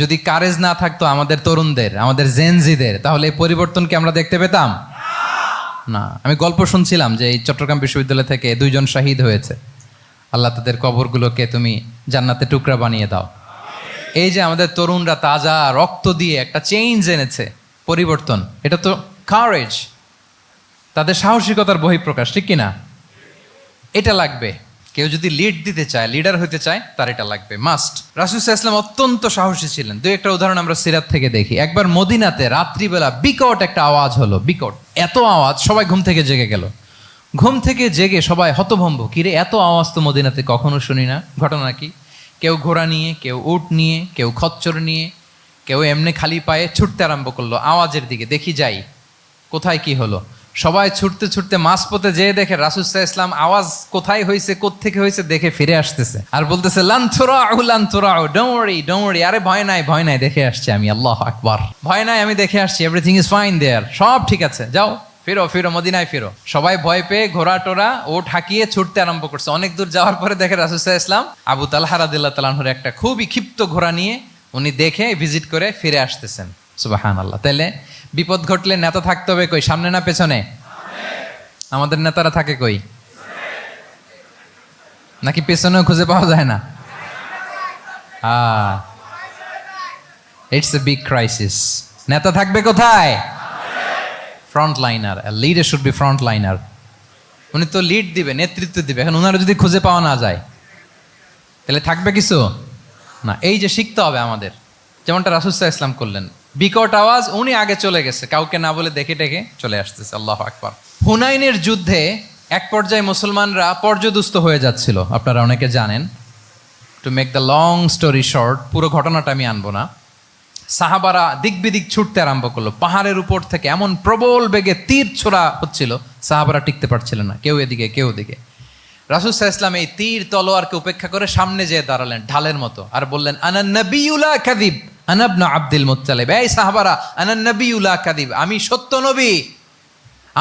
[SPEAKER 1] যদি কারেজ না থাকতো আমাদের তরুণদের, আমাদের জেনজিদের, তাহলে এই পরিবর্তনকে আমরা দেখতে পেতাম না। আমি গল্প শুনছিলাম যে এই চট্টগ্রাম বিশ্ববিদ্যালয় থেকে 2 জন শহীদ হয়েছে। আল্লাহ তাদের কবরগুলোকে তুমি জান্নাতে টুকরা বানিয়ে দাও। এই যে আমাদের তরুণরা তাজা রক্ত দিয়ে একটা চেঞ্জ এনেছে, পরিবর্তন, এটা তো কারেজ, তাদের সাহসিকতার বহিঃপ্রকাশ, ঠিক কিনা? এটা লাগবে। কেউ যদি লিড দিতে চায়, লিডার হতে চায়, তার এটা লাগবে, মাস্ট। রাসূল সাল্লাল্লাহু আলাইহি ওয়াসাল্লাম অত্যন্ত সাহসী ছিলেন। 2-1টা উদাহরণ আমরা সিরাত থেকে দেখি। একবার মদিনাতে রাত্রিবেলা বিকট একটা আওয়াজ হলো, বিকট এত আওয়াজ, সবাই ঘুম থেকে জেগে গেল। ঘুম থেকে জেগে সবাই হতভম্ব, কিরে এত আওয়াজ তো মদিনাতে কখনো শুনি না, ঘটনা কি? কেউ ঘোড়া নিয়ে, কেউ উট নিয়ে, কেউ খচ্চর নিয়ে, কেউ এমনি খালি পায়ে ছুটতে আরম্ভ করলো আওয়াজের দিকে, দেখি যাই কোথায় কি হলো। সবাই ছুটতে ছুটতে মাঝপথে যেয়ে দেখে রাসূল সাল্লাল্লাহু আলাইহি ওয়াসাল্লাম আওয়াজ কোথায় হয়েছে, কোত্থেকে হয়েছে দেখে ফিরে আসতেছে, আর বলতেছে লান তুরাউ, ডোন্ট ওয়ারি, আরে ভয় নাই, ভয় নাই, দেখে আসছি আমি, আল্লাহু আকবার, ভয় নাই, আমি দেখে আসছি, এভরিথিং ইজ ফাইন দেয়ার, সব ঠিক আছে, যাও ফিরো মদিনায় ফিরো। সবাই ভয় পেয়ে ঘোড়া টোরা ওট হাঁকিয়ে ছুটতে আরম্ভ করছে। অনেক দূর যাওয়ার পরে দেখে রাসূল সাল্লাল্লাহু আলাইহি ওয়াসাল্লাম আবু তালহা রাদিয়াল্লাহু তাআলা আনহুর একটা খুবই ক্ষিপ্ত ঘোড়া নিয়ে উনি দেখে ভিজিট করে ফিরে আসতেছেন। সুবহানাল্লাহ। তাইলে বিপদ ঘটলে নেতা থাকতে হবে কই, সামনে না পেছনে? আমাদের নেতারা থাকে কই? নাকি পেছনেও খুঁজে পাওয়া যায় না? It's a big crisis. নেতা থাকবে কোথায়? Front liner. Leader should be front liner. উনি তো লিড দিবে, নেতৃত্ব দিবে। এখন ওনারা যদি খুঁজে পাওয়া না যায়, তাহলে থাকবে কিছু না। এই যে শিখতে হবে আমাদের, যেমনটা রাসূল সাল্লাল্লাহু আলাইহি ওয়াসাল্লাম করলেন। বিকট আওয়াজ, উনি আগে চলে গেছে, কাউকে না বলে দেখে টেকে চলে আসতেছে। আল্লাহু আকবার। হুনাইনের যুদ্ধে এক পর্যায়ে মুসলমানরা পর্যদুস্ত হয়ে যাচ্ছিল, আপনারা অনেকে জানেন। To make the long story short, পুরো ঘটনাটা আমি আনবো না। সাহাবারা দিক বিদিক ছুটতে আরম্ভ করলো, পাহাড়ের উপর থেকে এমন প্রবল বেগে তীর ছোড়া হচ্ছিল, সাহাবারা টিকতে পারছিলেন না, কেউ এদিকে কেউ ওদিকে। রাসূল সাল্লাল্লাহু আলাইহি ওয়াসাল্লাম এই তীর তলোয়ারকে উপেক্ষা করে সামনে যেয়ে দাঁড়ালেন ঢালের মতো, আর বললেন আনা নবিয়্যু লা কাযিব আনা ইবনু আব্দুল মুত্তালিব। এই সাহাবারা, আনা নবিয়্যু লা কাযিব, আমি সত্য নবী,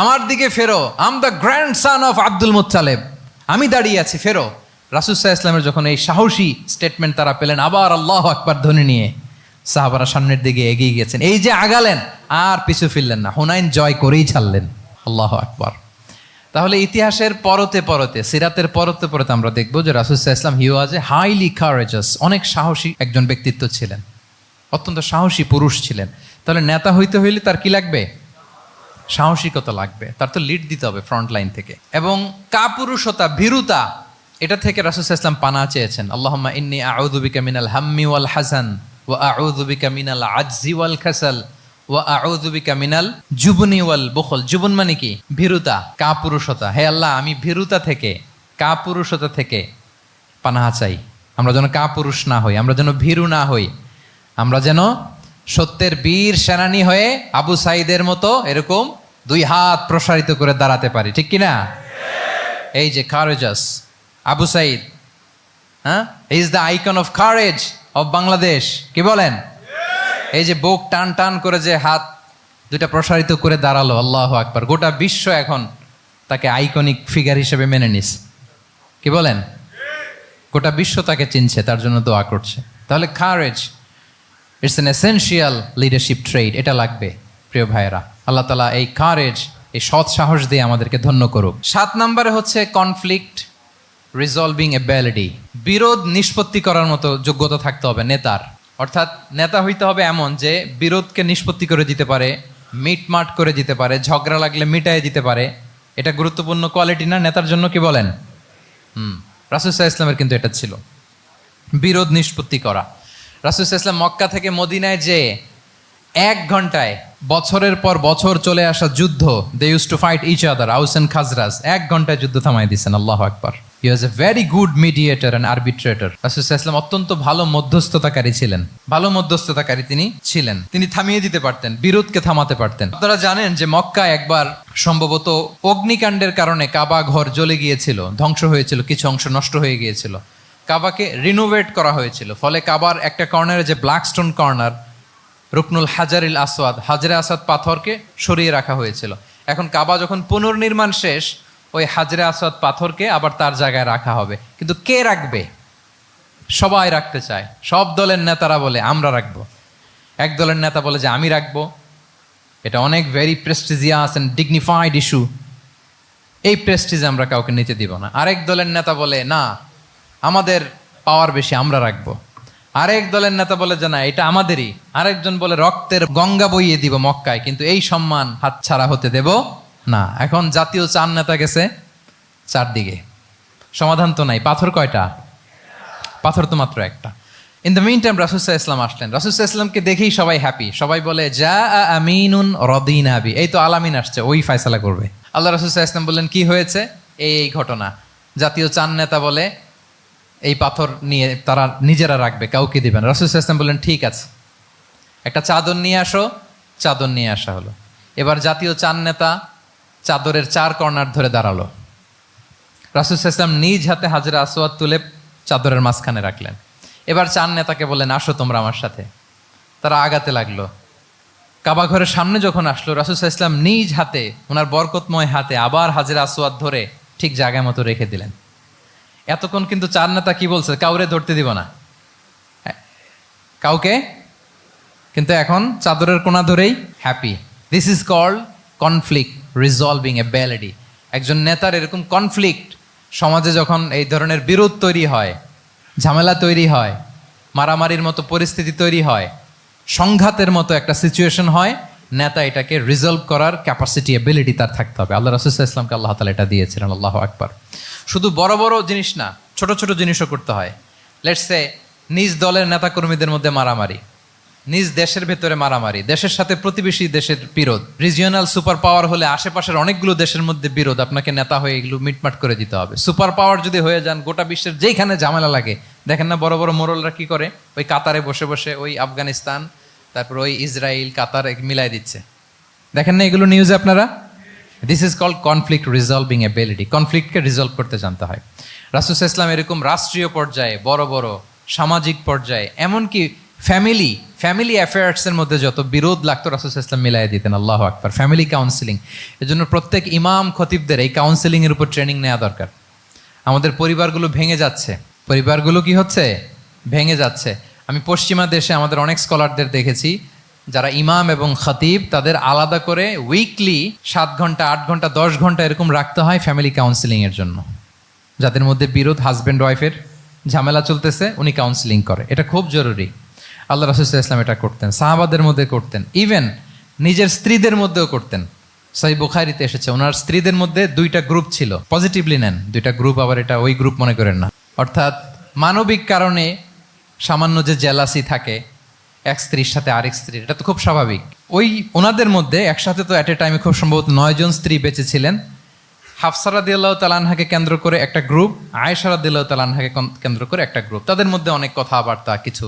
[SPEAKER 1] আমার দিকে ফেরো, I'm the grandson of Abdul Muttalib, আমি দাঁড়িয়ে আছি, ফেরো। রাসূল সাল্লাল্লাহু আলাইহি ওয়াসাল্লামের যখন এই সাহসী স্টেটমেন্ট তারা পেলেন, আবার আল্লাহু আকবার ধ্বনি নিয়ে সাহাবারা সামনের দিকে এগিয়ে গেছেন। এই যে আগালেন, আর পিছু ফিরলেন না, হুনাইন জয় করেই ছাড়লেন। আল্লাহু আকবার। তাহলে ইতিহাসের পরতে পরতে, সিরাতের পরতে পরতে আমরা দেখবো যে রাসূল সাল্লাল্লাহু আলাইহি ওয়াসাল্লাম হি ওয়াজ এ হাইলি কারেজাস, অনেক সাহসী একজন ব্যক্তিত্ব ছিলেন, অত্যন্ত সাহসী পুরুষ ছিলেন। তাহলে নেতা হইতে হইলে তার কি লাগবে? সাহসিকতা লাগবে, তার তো লিড দিতে হবে ফ্রন্ট লাইন থেকে। এবং কাপুরুষতা, ভীরুতা, এটা থেকে রাসূল সাল্লাল্লাহু আলাইহি ওয়াসাল্লাম পানা চেয়েছেন। আল্লাহুম্মা ইন্নী আউযু বিকা মিনাল হাম্মি ওয়াল হাসান ওয়া আউযু বিকা মিনাল আজজি ওয়াল কাসাল ওয়া আউযু বিকা মিনাল জুবনি ওয়াল বুখল। জুবন মানে কি? ভীরুতা, কাপুরুষতা। হে আল্লাহ, আমি ভীরুতা থেকে, কাপুরুষতা থেকে পানাহা চাই। আমরা যেন কাপুরুষ না হই, আমরা যেন ভীরু না হই, আমরা যেন সত্যের বীর সেনানী হয়ে আবু সাঈদের মতো এরকম 2 হাত প্রসারিত করে দাঁড়াতে পারি, ঠিক কিনা? এই যে কারেজাস আবু সাঈদ, হ্যাঁ, is the icon of courage of Bangladesh. কি বলেন? এই যে বুক টান টান করে যে হাত 2টা প্রসারিত করে দাঁড়ালো, আল্লাহু আকবার। গোটা বিশ্ব এখন তাকে আইকনিক ফিগার হিসেবে মেনে নিস। কি বলেন? গোটা বিশ্ব তাকে চিনছে, তার জন্য দোয়া করছে। তাহলে courage it's an essential leadership trade, এটা লাগবে প্রিয় ভাইয়েরা। আল্লাহ তাআলা এই কারেজ, এই সৎ সাহস দিয়ে আমাদেরকে ধন্য করুক। 7 নম্বরে হচ্ছে কনফ্লিক্ট রিজলভিং এবিলিটি, বিরোধ নিষ্পত্তি করার মতো যোগ্যতা থাকতে হবে নেতার। অর্থাৎ নেতা হইতে হবে এমন যে বিরোধকে নিষ্পত্তি করে দিতে পারে, মিটমাট করে দিতে পারে, ঝগড়া লাগলে মিটায়ে দিতে পারে, এটা গুরুত্বপূর্ণ কোয়ালিটি না নেতার জন্য, কি বলেন? রাসূল সাল্লাল্লাহু আলাইহি ইসলামের কিন্তু এটা ছিল, বিরোধ নিষ্পত্তি করা। রাসূল সাল্লাল্লাহু আলাইহি ইসলাম মক্কা থেকে মদিনায় যে 1 ঘন্টায় বছরের পর বছর চলে আসা যুদ্ধ, they use to fight each other, Aws and Khazraj, 1 ঘন্টায় যুদ্ধ থামাই দিয়েছেন। আল্লাহু আকবার। He was a very good mediator and arbitrator. রাসূল সাল্লাল্লাহু আলাইহি ইসলাম অত্যন্ত ভালো মধ্যস্থতাকারী ছিলেন, ভালো মধ্যস্থতাকারী তিনি ছিলেন। তিনি থামিয়ে দিতে পারতেন, বিরোধকে থামাতে পারতেন। আপনারা জানেন যে মক্কায় একবার সম্ভবত অগ্নিকাণ্ডের কারণে কাবা ঘর জ্বলে গিয়েছিল, ধ্বংস হয়েছিল, কিছু অংশ নষ্ট হয়ে গিয়েছিল। কাবাকে রিনোভেট করা হয়েছিল, ফলে কাবার একটা কর্নারে যে ব্ল্যাক স্টোন কর্নার, রুকনুল হাজারিল আসওয়াদ, হাজরে আসওয়াদ পাথরকে সরিয়ে রাখা হয়েছিল। এখন কাবা যখন পুনর্নির্মাণ শেষ, ওই হাজরে আসওয়াদ পাথরকে আবার তার জায়গায় রাখা হবে। কিন্তু কে রাখবে? সবাই রাখতে চায়, সব দলের নেতারা বলে আমরা রাখবো। এক দলের নেতা বলে যে আমি রাখবো, এটা অনেক very prestigious and dignified issue, এই প্রেস্টিজ আমরা কাউকে নিতে দিব না। আরেক দলের নেতা বলে না, আমাদের পাওয়ার বেশি, আমরা রাখবো। আরেক দলের নেতা বলে যে না, এটা আমাদেরই। আরেকজন বলে রক্তের গঙ্গা বইয়ে দিব মক্কায়, কিন্তু এই সম্মান হাতছাড়া হতে দেব না। এখন জাতীয় 4 নেতা গেছে চারদিকে, সমাধান তো নাই। পাথর কয়টা? পাথর তো মাত্র একটা। ইন দ্য মিন টাইম রাসূল সাল্লাল্লাহু আলাইহি ওয়াসাল্লাম আসলেন। রাসূল সাল্লাল্লাহু আলাইহি ওয়াসাল্লামকে দেখেই সবাই হ্যাপি, সবাই বলে যা আমিনুন রদিনা বি, এই তো আলামিন আসছে, ওই ফয়সালা করবে। আল্লাহ রাসূল সাল্লাল্লাহু আলাইহি ওয়াসাল্লাম বললেন কি হয়েছে? এই ঘটনা। জাতীয় 4 নেতা বলে এই পাথর নিয়ে তারা নিজেরা রাখবে, কাউকে দিবেন। রাসূল সাল্লাল্লাহু আলাইহি ওয়াসাল্লাম বললেন ঠিক আছে, একটা চাদর নিয়ে আসো। চাদর নিয়ে আসা হলো। এবার জাতীয় 4 নেতা চাদরের 4 কর্নার ধরে দাঁড়ালো। রাসূল সাল্লাল্লাহু আলাইহি ওয়াসাল্লাম নিজ হাতে হাজরে আসওয়াদ তুলে চাদরের মাঝখানে রাখলেন। এবার 4 নেতাকে বললেন আসো তোমরা আমার সাথে। তারা আগাতে লাগলো। কাবা ঘরের সামনে যখন আসলো, রাসূল সাল্লাল্লাহু আলাইহি ওয়াসাল্লাম নিজ হাতে, ওনার বরকতময় হাতে আবার হাজরে আসওয়াদ ধরে ঠিক জায়গা মতো রেখে দিলেন। এতক্ষণ কিন্তু 4 নেতা কি বলছে? কাউরে ধরতে দিব না, কাউকে। কিন্তু এখন চাদরের কোনা ধরেই happy. This is called conflict resolving ability. একজন নেতার এরকম কনফ্লিক্ট, সমাজে যখন এই ধরনের বিরোধ তৈরি হয়, ঝামেলা তৈরি হয়, মারামারির মতো পরিস্থিতি তৈরি হয়, সংঘাতের মতো একটা সিচুয়েশন হয়, নেতা এটাকে রিজলভ করার ক্যাপাসিটি, এবিলিটি তার থাকতে হবে। আল্লাহ রাসূল সাল্লাল্লাহু আলাইহি ওয়াসাল্লামকে আল্লাহ তাআলা এটা দিয়েছিলেন। আল্লাহু আকবার। শুধু বড় বড় জিনিস না, ছোট ছোট জিনিসও করতে হয়। লেটস সে নিজ দলের নেতাকর্মীদের মধ্যে মারামারি, নিজ দেশের ভেতরে মারামারি, দেশের সাথে প্রতিবেশী দেশের বিরোধ, রিজিওনাল সুপার পাওয়ার হলে আশেপাশের অনেকগুলো দেশের মধ্যে বিরোধ, আপনাকে নেতা হয়ে এগুলো মিটমাট করে দিতে হবে। সুপার পাওয়ার যদি হয়ে যান, গোটা বিশ্বের যেখানে ঝামেলা লাগে, দেখেন না বড় বড় মোড়লরা কি করে? ওই কাতারে বসে বসে ওই আফগানিস্তান, তারপর ওই ইসরায়েল, কাতার মিলাই দিচ্ছে, দেখেন না এগুলো নিউজে আপনারা? This is called conflict resolving ability. কনফ্লিক্টকে রিজলভ করতে জানতে হয়। রাসূল সাল্লাল্লাহু আলাইহি ওয়াসাল্লাম এরকম রাষ্ট্রীয় পর্যায়ে, বড় বড় সামাজিক পর্যায়ে, এমনকি ফ্যামিলি অ্যাফেয়ার্সের মধ্যে যত বিরোধ লাগতো রাসূল সাল্লাল্লাহু আলাইহি ওয়াসাল্লাম মিলাই দিতেন। আল্লাহু আকবার। ফ্যামিলি কাউন্সিলিং, এজন্য প্রত্যেক ইমাম খতিবদের এই কাউন্সিলিং এর উপর ট্রেনিং নেওয়া দরকার। আমাদের পরিবারগুলো ভেঙে যাচ্ছে, পরিবারগুলো কি হচ্ছে? ভেঙে যাচ্ছে। আমি পশ্চিমা দেশে আমাদের অনেক স্কলারদের দেখেছি, যারা ইমাম এবং খতিব, তাদের আলাদা করে উইকলি 7 ঘন্টা, 8 ঘন্টা, 10 ঘন্টা এরকম রাখতে হয় ফ্যামিলি কাউন্সিলিং এর জন্য। যাদের মধ্যে বিরোধ, হাজব্যান্ড ওয়াইফের ঝামেলা চলতেছে, উনি কাউন্সিলিং করে। এটা খুব জরুরি। আল্লাহ রাসূল সাল্লাল্লাহু আলাইহি ওয়াসাল্লাম এটা করতেন, সাহাবাদের মধ্যে করতেন, ইভেন নিজের স্ত্রীদের মধ্যেও করতেন। সহিহ বুখারীতে এসেছে, ওনার স্ত্রীদের মধ্যে 2টা গ্রুপ ছিল। পজিটিভলি নেন, 2টা গ্রুপ, আবার এটা ওই গ্রুপ মনে করেন না। অর্থাৎ মানবিক কারণে সামান্য যে জেলাসি থাকে এক স্ত্রীর সাথে আরেক স্ত্রীর, এটা তো খুব স্বাভাবিক। ওই ওনাদের মধ্যে একসাথে তো অ্যাট এ টাইমে খুব সম্ভবত 9 জন স্ত্রী বেঁচে ছিলেন। হাফসা রাদিয়াল্লাহু তাআলা আনহাকে কেন্দ্র করে একটা গ্রুপ, আয়েশা রাদিয়াল্লাহু তাআলা আনহাকে কেন্দ্র করে একটা গ্রুপ। তাদের মধ্যে অনেক কথাবার্তা, কিছু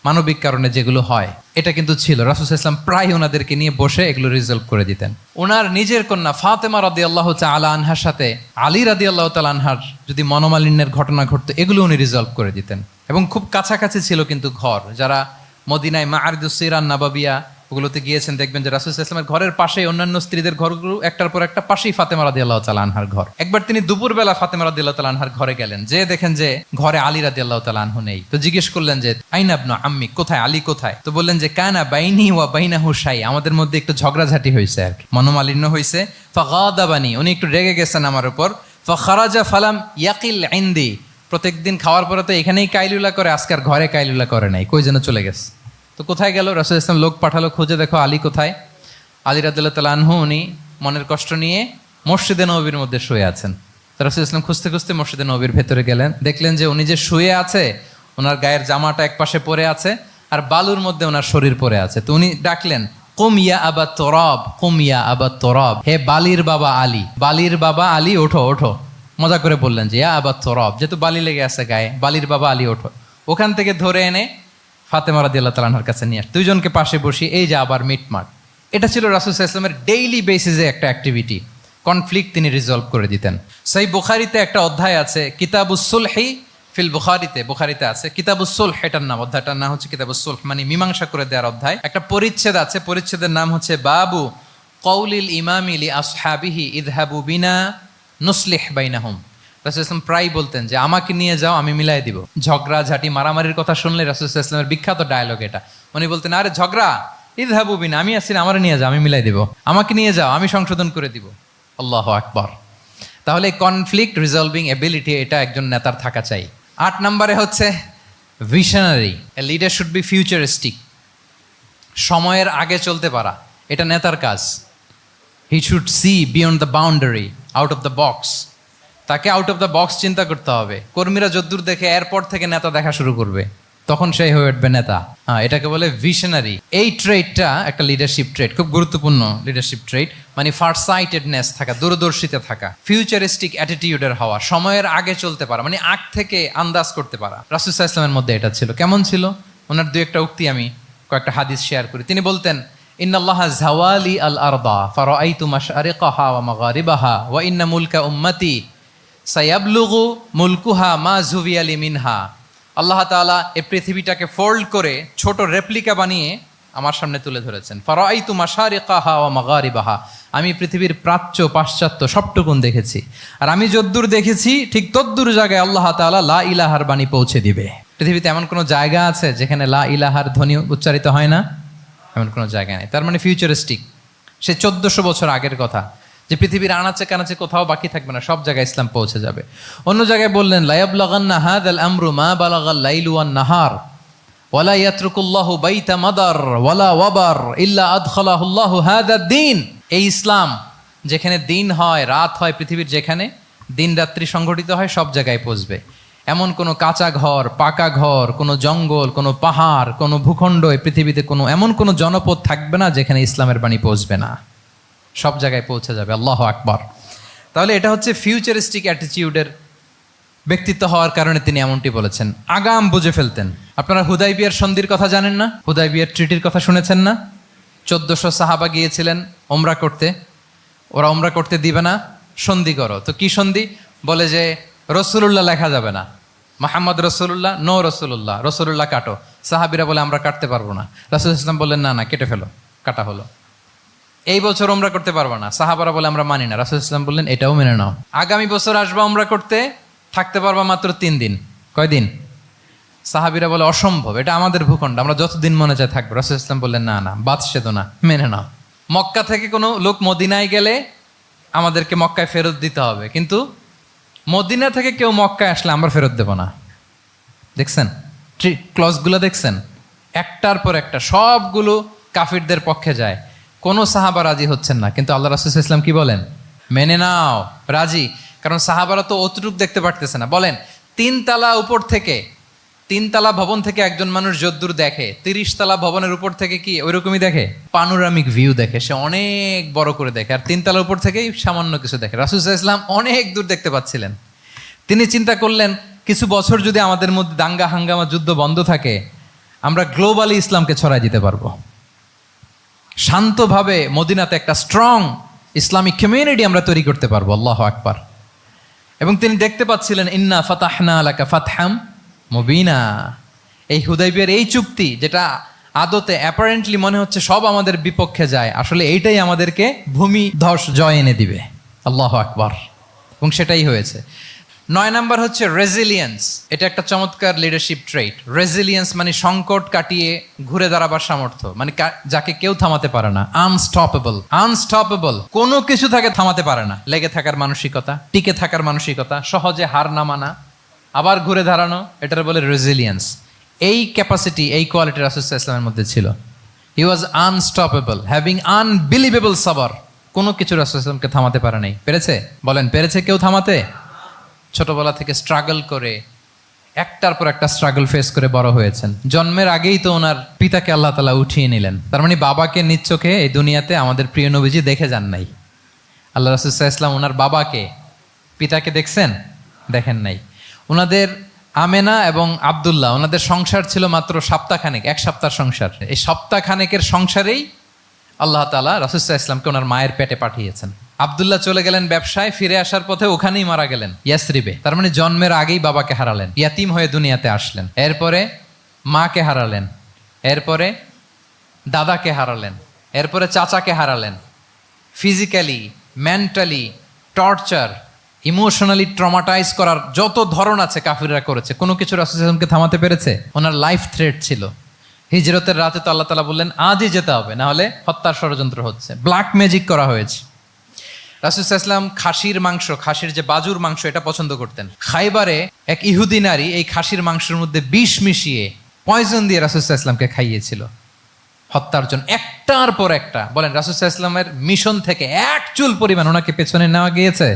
[SPEAKER 1] মানবিক কারণে যেগুলো হয়, এটা কিন্তু ছিল। রাসূল সাল্লাল্লাহু আলাইহি ওয়াসাল্লাম প্রায় ওনাদেরকে নিয়ে বসে এগুলো রিজলভ করে দিতেন। ওনার নিজের কন্যা ফাতেমা রাদিয়াল্লাহু তাআলা আনহার সাথে আলী রাদিয়াল্লাহু তাআলা আনহার যদি মনোমালিন্যের ঘটনা ঘটতো, এগুলো উনি রিজলভ করে দিতেন। এবং খুব কাছাকাছি ছিল কিন্তু ঘর। যারা মদিনায় মাআরিদুস সিরান নাবাবিয়া ওগুলোতে গিয়েছেন, দেখবেন যে রাসূল সাল্লাল্লাহু আলাইহি ওয়াসাল্লামের ঘরের পাশেই অন্যান্য স্ত্রীদের ঘরগুলো একটার পর একটা, পাশেই ফাতেমা রাদিয়াল্লাহু তাআলা আনহার ঘর। একবার তিনি দুপুরবেলা ফাতেমা রাদিয়াল্লাহু তাআলা আনহার ঘরে গেলেন, যে দেখেন যে ঘরে আলী রাদিয়াল্লাহু তাআলা আনহু নেই। তো জিজ্ঞেস করলেন যে আইনা ইবনু আম্মি, কোথায় আলী, কোথায়? তো বললেন যে কানা বাইনি ওয়া বাইনাহু শাই, আমাদের মধ্যে একটু ঝগড়াঝাটি হয়েছে আর কি, মনোমালিন্য হয়েছে। ফাগাদাবানি, উনি একটু রেগে গেছেন আমার উপর। ফাখারাজা ফালাম ইয়াকিল ইনদি, প্রত্যেকদিন খাওয়ার পরে তো এখানেই কাইলুলা করে, আজকে আর ঘরে কাইলুলা করে নাই, কই যেন চলে গেছে। তো কোথায় গেল? রাসূল সাল্লাল্লাহু আলাইহি ওয়াসাল্লাম লোক পাঠালো, খুঁজে দেখো আলী কোথায়। আলী রাদিয়াল্লাহু তাআলা আনহু উনি মনের কষ্ট নিয়ে মসজিদে নববীর মধ্যে শুয়ে আছেন। তো রাসূল ইসলাম খুঁজতে খুঁজতে মসজিদে নববীর ভেতরে গেলেন, দেখলেন যে উনি যে শুয়ে আছে ওনার গায়ের জামাটা এক পাশে পড়ে আছে আর বালুর মধ্যে ওনার শরীর পড়ে আছে। তো উনি ডাকলেন, কুম ইয়া আবা তুরাব, কুম ইয়া আবা তুরাব, হে বালির বাবা আলী, বালির বাবা আলী ওঠো ওঠো। মজা করে বললেন যে ইয়া আবা তুরাব, যেহেতু বালি লেগে আছে গায়ে, বালির বাবা আলী ওঠো। ওখান থেকে ধরে এনে ফাতেমা রাদিয়াল্লাহু তাআলা আনহার কাছে নিয়ে আসে, দুইজনকে পাশে বসিয়ে এই যে আবার মিটমাট। এটা ছিল রাসূল সাল্লাল্লাহু আলাইহি ওয়াসাল্লামের ডেইলি বেসিসে একটা অ্যাক্টিভিটি। কনফ্লিক্ট তিনি রিজলভ করে দিতেন। সহিহ বুখারীতে একটা অধ্যায় আছে কিতাবুস সুলহি ফিল বুখারীতে আছে কিতাবুস সুলহ, এটার নাম, অধ্যায়টার নাম হচ্ছে কিতাবুস সুলহ, মানে মীমাংসা করে দেওয়ার অধ্যায়। একটা পরিচ্ছেদ আছে, পরিচ্ছেদের নাম হচ্ছে বাবু কওলিল ইমামি লি আসহাবিহি ইযহাবু বিনা নুসলিহ বাইনাহুম। রাসূল সাল্লাল্লাহু আলাইহি ওয়াসাল্লাম প্রায় বলতেন যে আমাকে নিয়ে যাও, আমি মিলাই দিব। ঝগড়া ঝাঁটি মারামারির কথা শুনলে রাসূল সাল্লাল্লাহু আলাইহি ওয়াসাল্লামের বিখ্যাত ডায়লগ এটা। উনি বলতেন, আরে ঝগড়া, ইযহাবু বিনা, আমি আছি না, আমারে নিয়ে যাও, আমি মিলাই দিব। আমাকে নিয়ে যাও, আমি সংশোধন করে দিব। আল্লাহু আকবার। তাহলে কনফ্লিক্ট রিজলভিং এবিলিটি এটা একজন নেতার থাকা চাই। 8 নম্বরে হচ্ছে visionary. A leader should be futuristic. সময়ের আগে চলতে পারা, এটা নেতার কাজ। He should see beyond the boundary, out of the box. তাকে আউট অফ দ্য বক্স চিন্তা করতে হবে। কর্মীরা যদ্দূর দেখে এরপর থেকে নেতা দেখা শুরু করবে, তখন সেই হয়ে উঠবে নেতা। এটাকে বলে ভিশনারি। এই ট্রেটটা একটা লিডারশিপ ট্রেট, খুব গুরুত্বপূর্ণ লিডারশিপ ট্রেট, মানে ফারসাইটেডনেস থাকা, দূরদর্শিতা থাকা, ফিউচারিস্টিক অ্যাটিটিউডের হওয়া, সময়ের আগে চলতে পারা, মানে আগ থেকে আন্দাজ করতে পারা। রাসূল সাল্লাল্লাহু আলাইহি ওয়াসাল্লামের মধ্যে এটা ছিল। কেমন ছিল? ওনার দুই একটা উক্তি আমি কয়েকটা হাদিস শেয়ার করি। তিনি বলতেন, ইন্নাল্লাহা যাওয়ালি আল আরদা ফারাআইতু মাশআরিকাহা ওয়া মাগারিবাহা ওয়া ইন্না মুলকা উম্মতি সায়াবলুগু মুলকুহা মা যুবিয়ালি মিনহা। আল্লাহ তাআলা এই পৃথিবীটাকে ফোল্ড করে ছোট রেপ্লিকা বানিয়ে আমার সামনে তুলে ধরেছেন। ফারাআইতু মাশারিকাহা ওয়া মাগারিবাহা, আমি পৃথিবীর প্রাচ্য পাশ্চাত্য সবটুকুন দেখেছি। আর আমি যদ্দূর দেখেছি ঠিক তদ্দূর জায়গায় আল্লাহ তাআলা লা ইলাহার বাণী পৌঁছে দিবে। পৃথিবীতে এমন কোনো জায়গা আছে যেখানে লা ইলাহার ধ্বনি উচ্চারিত হয় না? এমন কোনো জায়গা নেই। তার মানে ফিউচারিস্টিক। সে 1400 বছর আগের কথা, যে পৃথিবীর আনাচে কানাচে কোথাও বাকি থাকবে না, সব জায়গায় ইসলাম পৌঁছে যাবে। অন্য জায়গায় বললেন, লায়াবলাগান্না হাযাল আমরু মা বালাগাল লাইলু ওয়ান নাহার ওয়ালা ইয়াতরুকুল্লাহু বাইতা মাদার ওয়ালা ওয়াবার ইল্লা আদখালাহুল্লাহু হাযাদ দ্বীন। এই ইসলাম যেখানে দিন হয় রাত হয়, পৃথিবীর যেখানে দিন রাত্রি সংঘটিত হয়, সব জায়গায় পৌঁছবে। এমন কোনো কাঁচা ঘর, পাকা ঘর, কোনো জঙ্গল, কোনো পাহাড়, কোনো ভূখণ্ড, এই পৃথিবীতে কোনো এমন কোনো জনপদ থাকবে না যেখানে ইসলামের বাণী পৌঁছবে না। সব জায়গায় পৌঁছে যাবে। আল্লাহু আকবার। তাহলে এটা হচ্ছে ফিউচারিস্টিক অ্যাটিটিউডের ব্যক্তিত্ব হওয়ার কারণে তিনি এমনটি বলেছেন। আগাম বুঝে ফেলতেন। আপনারা হুদাইবিয়ার সন্ধির কথা জানেন না? হুদাইবিয়ার ট্রিটির কথা শুনেছেন না? 1400 সাহাবা গিয়েছিলেন ওমরা করতে, ওরা ওমরা করতে দিবে না, সন্ধি করো। তো কি সন্ধি? বলে যে রসুলুল্লাহ লেখা যাবে না, মাহমদ রসুল্লাহ, নো রসুল্লাহ, রসুল্লাহ কাটো। সাহাবিরা বলে আমরা কাটতে পারবো না। রাসূল ইসলাম বললেন না না, কেটে ফেলো। কাটা হলো। এই বছর ওমরা করতে পারবো না, সাহাবারা বলে আমরা মানি না। রাসূল ইসলাম বললেন এটাও মেনে নাও। আগামী বছর আসবা ওমরা করতে, থাকতে পারবা মাত্র 3 দিন। কয়দিন? সাহাবিরা বলে অসম্ভব, এটা আমাদের ভূখণ্ড, আমরা যতদিন মনে চায় থাকবো। রাসূল ইসলাম বললেন না না, বাদশেদ না, মেনে নাও। মক্কা থেকে কোনো লোক মদিনায় গেলে আমাদেরকে মক্কায় ফেরত দিতে হবে, কিন্তু মদিনা থেকে কেউ মক্কায় আসলে আমরা ফেরত দেব না। দেখছেন ক্লজগুলো? দেখছেন একটার পর একটা, সবগুলো কাফিরদের পক্ষে যায়। কোনো সাহাবা রাজি হচ্ছেন না, কিন্তু আল্লাহ রাসূল ইসলাম কি বলেন? মেনে নাও, রাজি। কারণ সাহাবারা তো অতটুক দেখতে পারতেছে না। বলেন 3 তালা উপর থেকে, 3 তালা ভবন থেকে একজন মানুষ যদ্দূর দেখে, 30 তালা ভবনের উপর থেকে কি ওইরকমই দেখে? পানোরামিক ভিউ দেখে, সে অনেক বড় করে দেখে। আর 3 তালা উপর থেকেই সামান্য কিছু দেখে। রাসূল সাল্লাল্লাহু আলাইহি ওয়াসাল্লাম অনেক দূর দেখতে পাচ্ছিলেন। তিনি চিন্তা করলেন, কিছু বছর যদি আমাদের মধ্যে দাঙ্গা হাঙ্গামা যুদ্ধ বন্ধ থাকে, আমরা গ্লোবালি ইসলামকে ছড়াই দিতে পারবো। শান্তভাবে মদিনাতে একটা স্ট্রং ইসলামিক কমিউনিটি আমরা তৈরি করতে পারবো। আল্লাহু আকবার। এবং তিনি দেখতে পাচ্ছিলেন ইন্না ফাতাহনা লাকা ফাতহাম মুবিনা। এই হুদাইবিয়ার এই চুক্তি, যেটা আদতে অ্যাপারেন্টলি মনে হচ্ছে সব আমাদের বিপক্ষে যায়, আসলে এইটাই আমাদেরকে ভূমি ধস জয় এনে দিবে। আল্লাহু আকবার। এবং সেটাই হয়েছে। 9 নাম্বার হচ্ছে রেজিলিয়েন্স। এটা একটা চমৎকার লিডারশিপ ট্রেট। রেজিলিয়েন্স মানে সংকট কাটিয়ে ঘুরে দাঁড়াবার সামর্থ্য, মানে যাকে কেউ থামাতে পারে না। আনস্টপেবল, আনস্টপেবল, কোনো কিছু তাকে থামাতে পারে না। লেগে থাকার মানসিকতা, টিকে থাকার মানসিকতা, সহজে হার না মানা, আবার ঘুরে দাঁড়ানো, এটার বলে রেজিলিয়েন্স। এই ক্যাপাসিটি, এই কোয়ালিটি রাসূল সাল্লাল্লাহু আলাইহি ওয়াসাল্লামের মধ্যে ছিল। হি ওয়াজ আনস্টপেবল, হ্যাভিং আনবিলিভেবল সাবর। কোনো কিছু রাসূল সাল্লামকে থামাতে পারে নাই। পেরেছে? বলেন, পেরেছে কেউ থামাতে? ছোটবেলা থেকে স্ট্রাগল করে একটার পর একটা স্ট্রাগল ফেস করে বড় হয়েছেন। জন্মের আগেই তো ওনার পিতাকে আল্লাহ তাআলা উঠিয়ে নিলেন। তার মানে বাবাকে নিজ চোখে এই দুনিয়াতে আমাদের প্রিয় নবীজি দেখে যান নাই। আল্লাহ রাসূল সাল্লাল্লাহু আলাইহি ওয়াসাল্লাম ওনার বাবাকে, পিতাকে দেখছেন? দেখেন নাই। ওনাদের আমেনা এবং আব্দুল্লাহ, ওনাদের সংসার ছিল মাত্র সপ্তাহখানেক, এক সপ্তাহ সংসার। এই সপ্তাহখানেকের সংসারেই আল্লাহ তাআলা রাসূল সাল্লাল্লাহু আলাইহি ওয়াসাল্লামকে ওনার মায়ের পেটে পাঠিয়েছেন। আব্দুল্লাহ চলে গেলেন ব্যবসায়, ফিরে আসার পথে ওখানেই মারা গেলেন, ইয়াসরিবে। তার মানে জন্মের আগেই বাবাকে হারালেন, ইয়াতিম হয়ে দুনিয়াতে আসলেন। এরপরে মাকে হারালেন, এরপরে দাদাকে হারালেন, এরপরে চাচাকে হারালেন। Physically, mentally torture, emotionally traumatise করার যত ধরন আছে কাফিররা করেছে, কোনো কিছু রাসূল সাল্লাল্লাহু আলাইহি ওয়াসাল্লামকে থামাতে পেরেছে? ওনার লাইফ থ্রেট ছিল। হিজরতের রাতে তো আল্লাহ তাআলা বললেন আজই যেতে হবে, না হলে হত্যার ষড়যন্ত্র হচ্ছে, ব্ল্যাক ম্যাজিক করা হয়েছে। রাসূল সাল্লাল্লাহু আলাইহি ওয়াসাল্লাম খাসির মাংস, খাসির যে বাজুর মাংস, এটা পছন্দ করতেন। খাইবারে এক ইহুদি নারী এই খাসির মাংসের মধ্যে বিষ মিশিয়ে, পয়জন দিয়ে রাসূল সাল্লাল্লাহু আলাইহি ওয়াসাল্লামকে খাইয়েছিল হত্যার জন্য, একটার পর একটা। বলেন, রাসূল সাল্লাল্লাহু আলাইহি ওয়াসাল্লামের মিশন থেকে এক চুল পরিমাণ ওনাকে পেছনে নেওয়া গিয়েছে?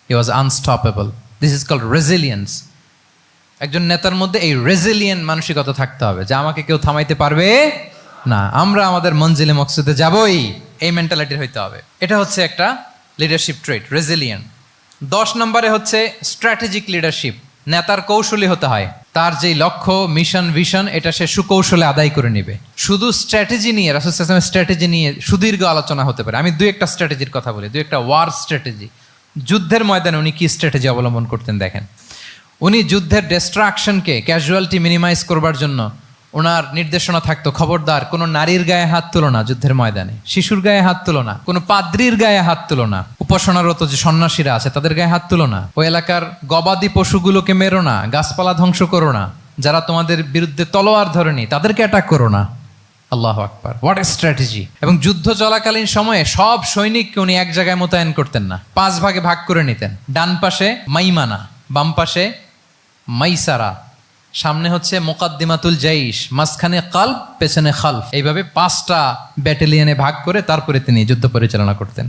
[SPEAKER 1] He was unstoppable. This is called resilience. একজন নেতার মধ্যে এই রেজিলিয়েন্ট মানসিকতা থাকতে হবে যে আমাকে কেউ থামাইতে পারবে না, আমরা আমাদের মঞ্জিলে মকসুদে যাবই, এই মেন্টালিটির হইতে হবে। এটা হচ্ছে একটা লিডারশিপ ট্রেট, রেজিলিয়েন্ট। 10 নম্বরে হচ্ছে স্ট্র্যাটেজিক লিডারশিপ। নেতার কৌশলী হতে হয়। তার যেই লক্ষ্য, মিশন, ভিশন, এটা সে সুকৌশলে আদায় করে নেবে। শুধু স্ট্র্যাটেজি নিয়ে, রাসূল সাল্লাল্লাহু আলাইহি ওয়াসাল্লামের স্ট্র্যাটেজি নিয়ে সুদীর্ঘ আলোচনা হতে পারে। আমি দুই একটা স্ট্র্যাটেজির কথা বলি, দুই একটা ওয়ার স্ট্র্যাটেজি। যুদ্ধের ময়দানে উনি কি স্ট্র্যাটেজি অবলম্বন করতেন দেখেন। উনি যুদ্ধের ডিস্ট্রাকশনকে, ক্যাজুয়ালিটি মিনিমাইজ করবার জন্য ওনার নির্দেশনা থাকতো, খবরদার কোনো নারীর গায়ে হাত তুলো না যুদ্ধের ময়দানে, শিশুর গায়ে হাত তুলো না, কোনো পাদ্রীর গায়ে হাত তুলো না, উপাসনারত যে সন্ন্যাসীরা আছে তাদের গায়ে হাত তুলো না, ওই এলাকার গবাদি পশুগুলোকে মেরো না, গাছপালা ধ্বংস করো না, যারা তোমাদের বিরুদ্ধে তলোয়ার ধরেনি তাদেরকে অ্যাটাক করো না। আল্লাহু আকবার, হোয়াট এ স্ট্র্যাটেজি! এবং যুদ্ধ চলাকালীন সময়ে সব সৈনিককে উনি এক জায়গায় মোতায়েন করতেন না, 5 ভাগে ভাগ করে নিতেন। ডান পাশে মাইমানা, বাম পাশে মাইসারা, সামনে হচ্ছে মুকাদ্দিমাতুল জাইশ, মাঝখানে কালব, পেছনে খালফ। এইভাবে 5টা ব্যাটালিয়নে ভাগ করে তারপরে তিনি যুদ্ধ পরিচালনা করতেন।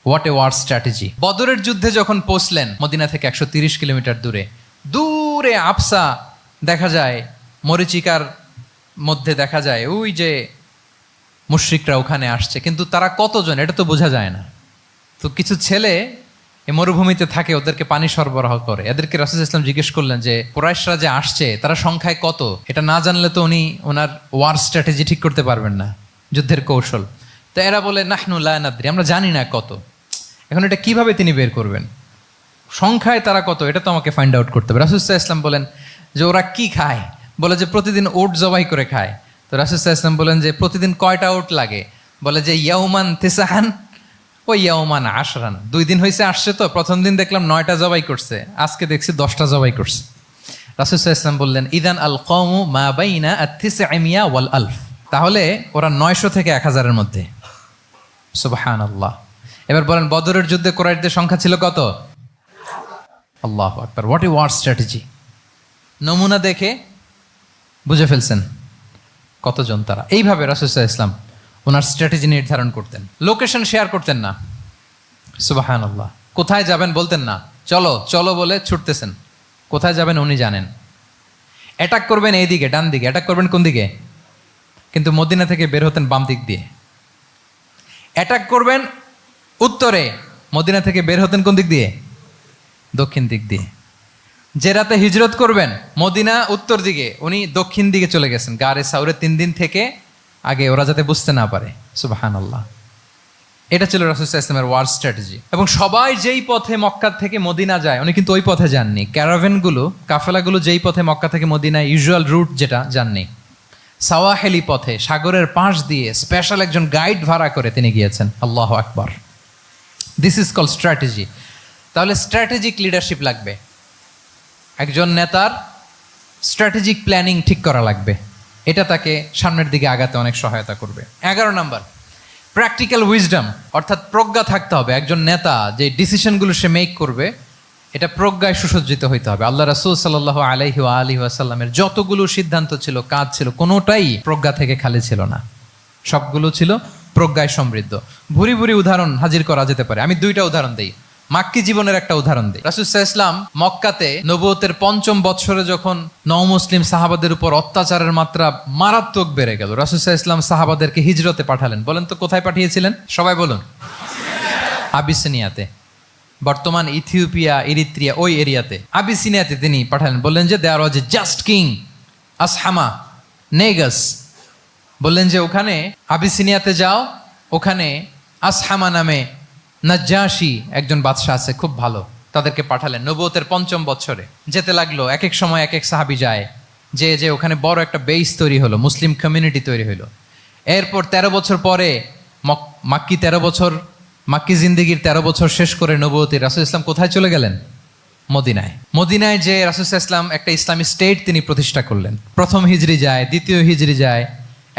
[SPEAKER 1] What a war strategy! বদরের যুদ্ধে যখন পৌঁছলেন মদিনা থেকে 130 কিলোমিটার দূরে, দূরে আফসা দেখা যায়, মরিচিকার মধ্যে দেখা যায় ওই যে মুশরিকরা ওখানে আসছে, কিন্তু তারা কতজন এটা তো বোঝা যায় না। তো কিছু ছেলে এই মরুভূমিতে থাকে, ওদেরকে পানি সরবরাহ করে। এদেরকে রাসূল সাল্লাল্লাহু আলাইহি ওয়াসাল্লাম জিজ্ঞেস করলেন যে কুরাইশরা যে আসছে তারা সংখ্যায় কত? এটা না জানলে তো উনি ওনার ওয়ার স্ট্র্যাটেজি ঠিক করতে পারবেন না, যুদ্ধের কৌশল। তো এরা বলে নাহনু লা নাদরি, আমরা জানি না কত। এখন এটা কিভাবে তিনি বের করবেন? সংখ্যায় তারা কত এটা তো আমাকে ফাইন্ড আউট করতে হবে। রাসূল সাল্লাল্লাহু আলাইহি ওয়াসাল্লাম বলেন যে ওরা কি খায়? বলে যে প্রতিদিন ওট জবাই করে খায়। তো রাসূল সাল্লাল্লাহু আলাইহি ওয়াসাল্লাম বলেন যে প্রতিদিন কয়টা ওট লাগে? বলে যে ইয়াউমান তিসআন ও ইয়াউমান আশরান। 2 দিন হয়েছে আসছে, তো প্রথম দিন দেখলাম 9টা জবাই করছে, আজকে দেখছি 10টা জবাই করছে। রাসূল সাল্লাল্লাহু আলাইহি ওয়াসাল্লাম বললেন ইদান আল কওমু মা বাইনা আত-তিসআমিয়া ওয়াল আলফ। তাহলে ওরা 900 থেকে 1000-এর মধ্যে। সুবহানাল্লাহ। এবার বলেন বদরের যুদ্ধে কুরাইশদের সংখ্যা ছিল কত? আল্লাহু আকবার, হোয়াট এ ওয়ার স্ট্র্যাটেজি! নমুনা দেখে বুঝে ফেলছেন কতজন তারা। এইভাবে রাসূল সাল্লাল্লাহু আলাইহি ওয়াসাল্লাম ওনার স্ট্র্যাটেজি নির্ধারণ করতেন। লোকেশন শেয়ার করতেন না। সুবহানাল্লাহ। কোথায় যাবেন বলতেন না, চলো চলো বলে ছুটতেছেন। কোথায় যাবেন উনি জানেন। অ্যাটাক করবেন এই দিকে, ডান দিকে। অ্যাটাক করবেন কোন দিকে? কিন্তু মদিনা থেকে বের হতেন বাম দিক দিয়ে। অ্যাটাক করবেন উত্তরে, মদিনা থেকে বের হতেন কোন দিক দিয়ে? দক্ষিণ দিক দিয়ে। যে রাতে হিজরত করবেন মদিনা উত্তর দিকে, উনি দক্ষিণ দিকে চলে গেছেন গারে সাউরে 3 দিন থেকে আগে, ওরা যাতে বুঝতে না পারে। সুবহানাল্লাহ। এটা ছিল রাসূল সাল্লাল্লাহু আলাইহি ওয়াসাল্লামের ওয়ার স্ট্র্যাটেজি। এবং সবাই যেই পথে মক্কা থেকে মদিনা যায় উনি কিন্তু ওই পথে যাননি। ক্যারাভেনগুলো, কাফেলাগুলো যেই পথে মক্কা থেকে মদিনা ইউজুয়াল রুট যেটা, যাননি। সাওয়াহেলি পথে, সাগরের পাশ দিয়ে স্পেশাল একজন গাইড ভাড়া করে তিনি গিয়েছেন। আল্লাহু আকবার। This is called strategy. তাহলে স্ট্র্যাটেজিক লিডারশিপ লাগবে। একজন নেতার স্ট্র্যাটেজিক প্ল্যানিং ঠিক করা লাগবে। এটা তাকে সামনের দিকে আগাতে অনেক সহায়তা করবে। 11 নম্বর, প্র্যাকটিক্যাল উইজডম, অর্থাৎ প্রজ্ঞা থাকতে হবে। একজন নেতা যে ডিসিশনগুলো সে মেক করবে এটা প্রজ্ঞায় সুসজ্জিত হইতে হবে। আল্লাহ রাসূল সাল্লাল্লাহু আলাইহি ওয়া আলিহি ওয়াসাল্লামের যতগুলো সিদ্ধান্ত ছিল, কাজ ছিল, কোনোটাই প্রজ্ঞা থেকে খালি ছিল না, সবগুলো ছিল
[SPEAKER 2] প্রজ্ঞায় সমৃদ্ধ। ভুরি ভুরি উদাহরণ হাজির করা যেতে পারে। আমি দুইটা উদাহরণ দিই, মাক্কি জীবনের একটা উদাহরণ দিই। রাসূল সাল্লাল্লাহু আলাইহি ওয়াসাল্লাম মক্কাতে নবুয়তের ৫ম বৎসরে যখন নও-মুসলিম সাহাবাদের উপর অত্যাচারের মাত্রা মারাত্মক বেড়ে গেল, রাসূল সাল্লাল্লাহু আলাইহি ওয়াসাল্লাম সাহাবাদেরকে হিজরতে পাঠালেন। বলেন তো কোথায় পাঠিয়েছিলেন? সবাই বলুন। আবিসিনিয়াতে, বর্তমান ইথিওপিয়া, ইরিত্রিয়া, ওই এরিয়াতে আবিসিনিয়াতে তিনি পাঠালেন। বললেন যে দেয়ার ওয়াজ এ জাস্ট কিং আসহামা নেগাস। বললেন যে ওখানে আবিসিনিয়াতে যাও, ওখানে আসহামা নামে নাজ্জাশী একজন বাদশাহ আছে, খুব ভালো। তাদেরকে পাঠালেন নবুয়তের ৫ম বছরে। যেতে লাগলো, এক এক সময় এক এক সাহাবি যায়, যে ওখানে বড় একটা বেস তৈরি হলো, মুসলিম কমিউনিটি তৈরি হলো। এরপর ১৩ বছর পরে মাক্কি জিন্দেগির ১৩ বছর শেষ করে নবুয়তের রাসূল ইসলাম কোথায় চলে গেলেন? মদিনায়। মদিনায় যে রাসূল ইসলাম একটা ইসলামী স্টেট তিনি প্রতিষ্ঠা করলেন। প্রথম হিজরি যায়, দ্বিতীয় হিজরি যায়,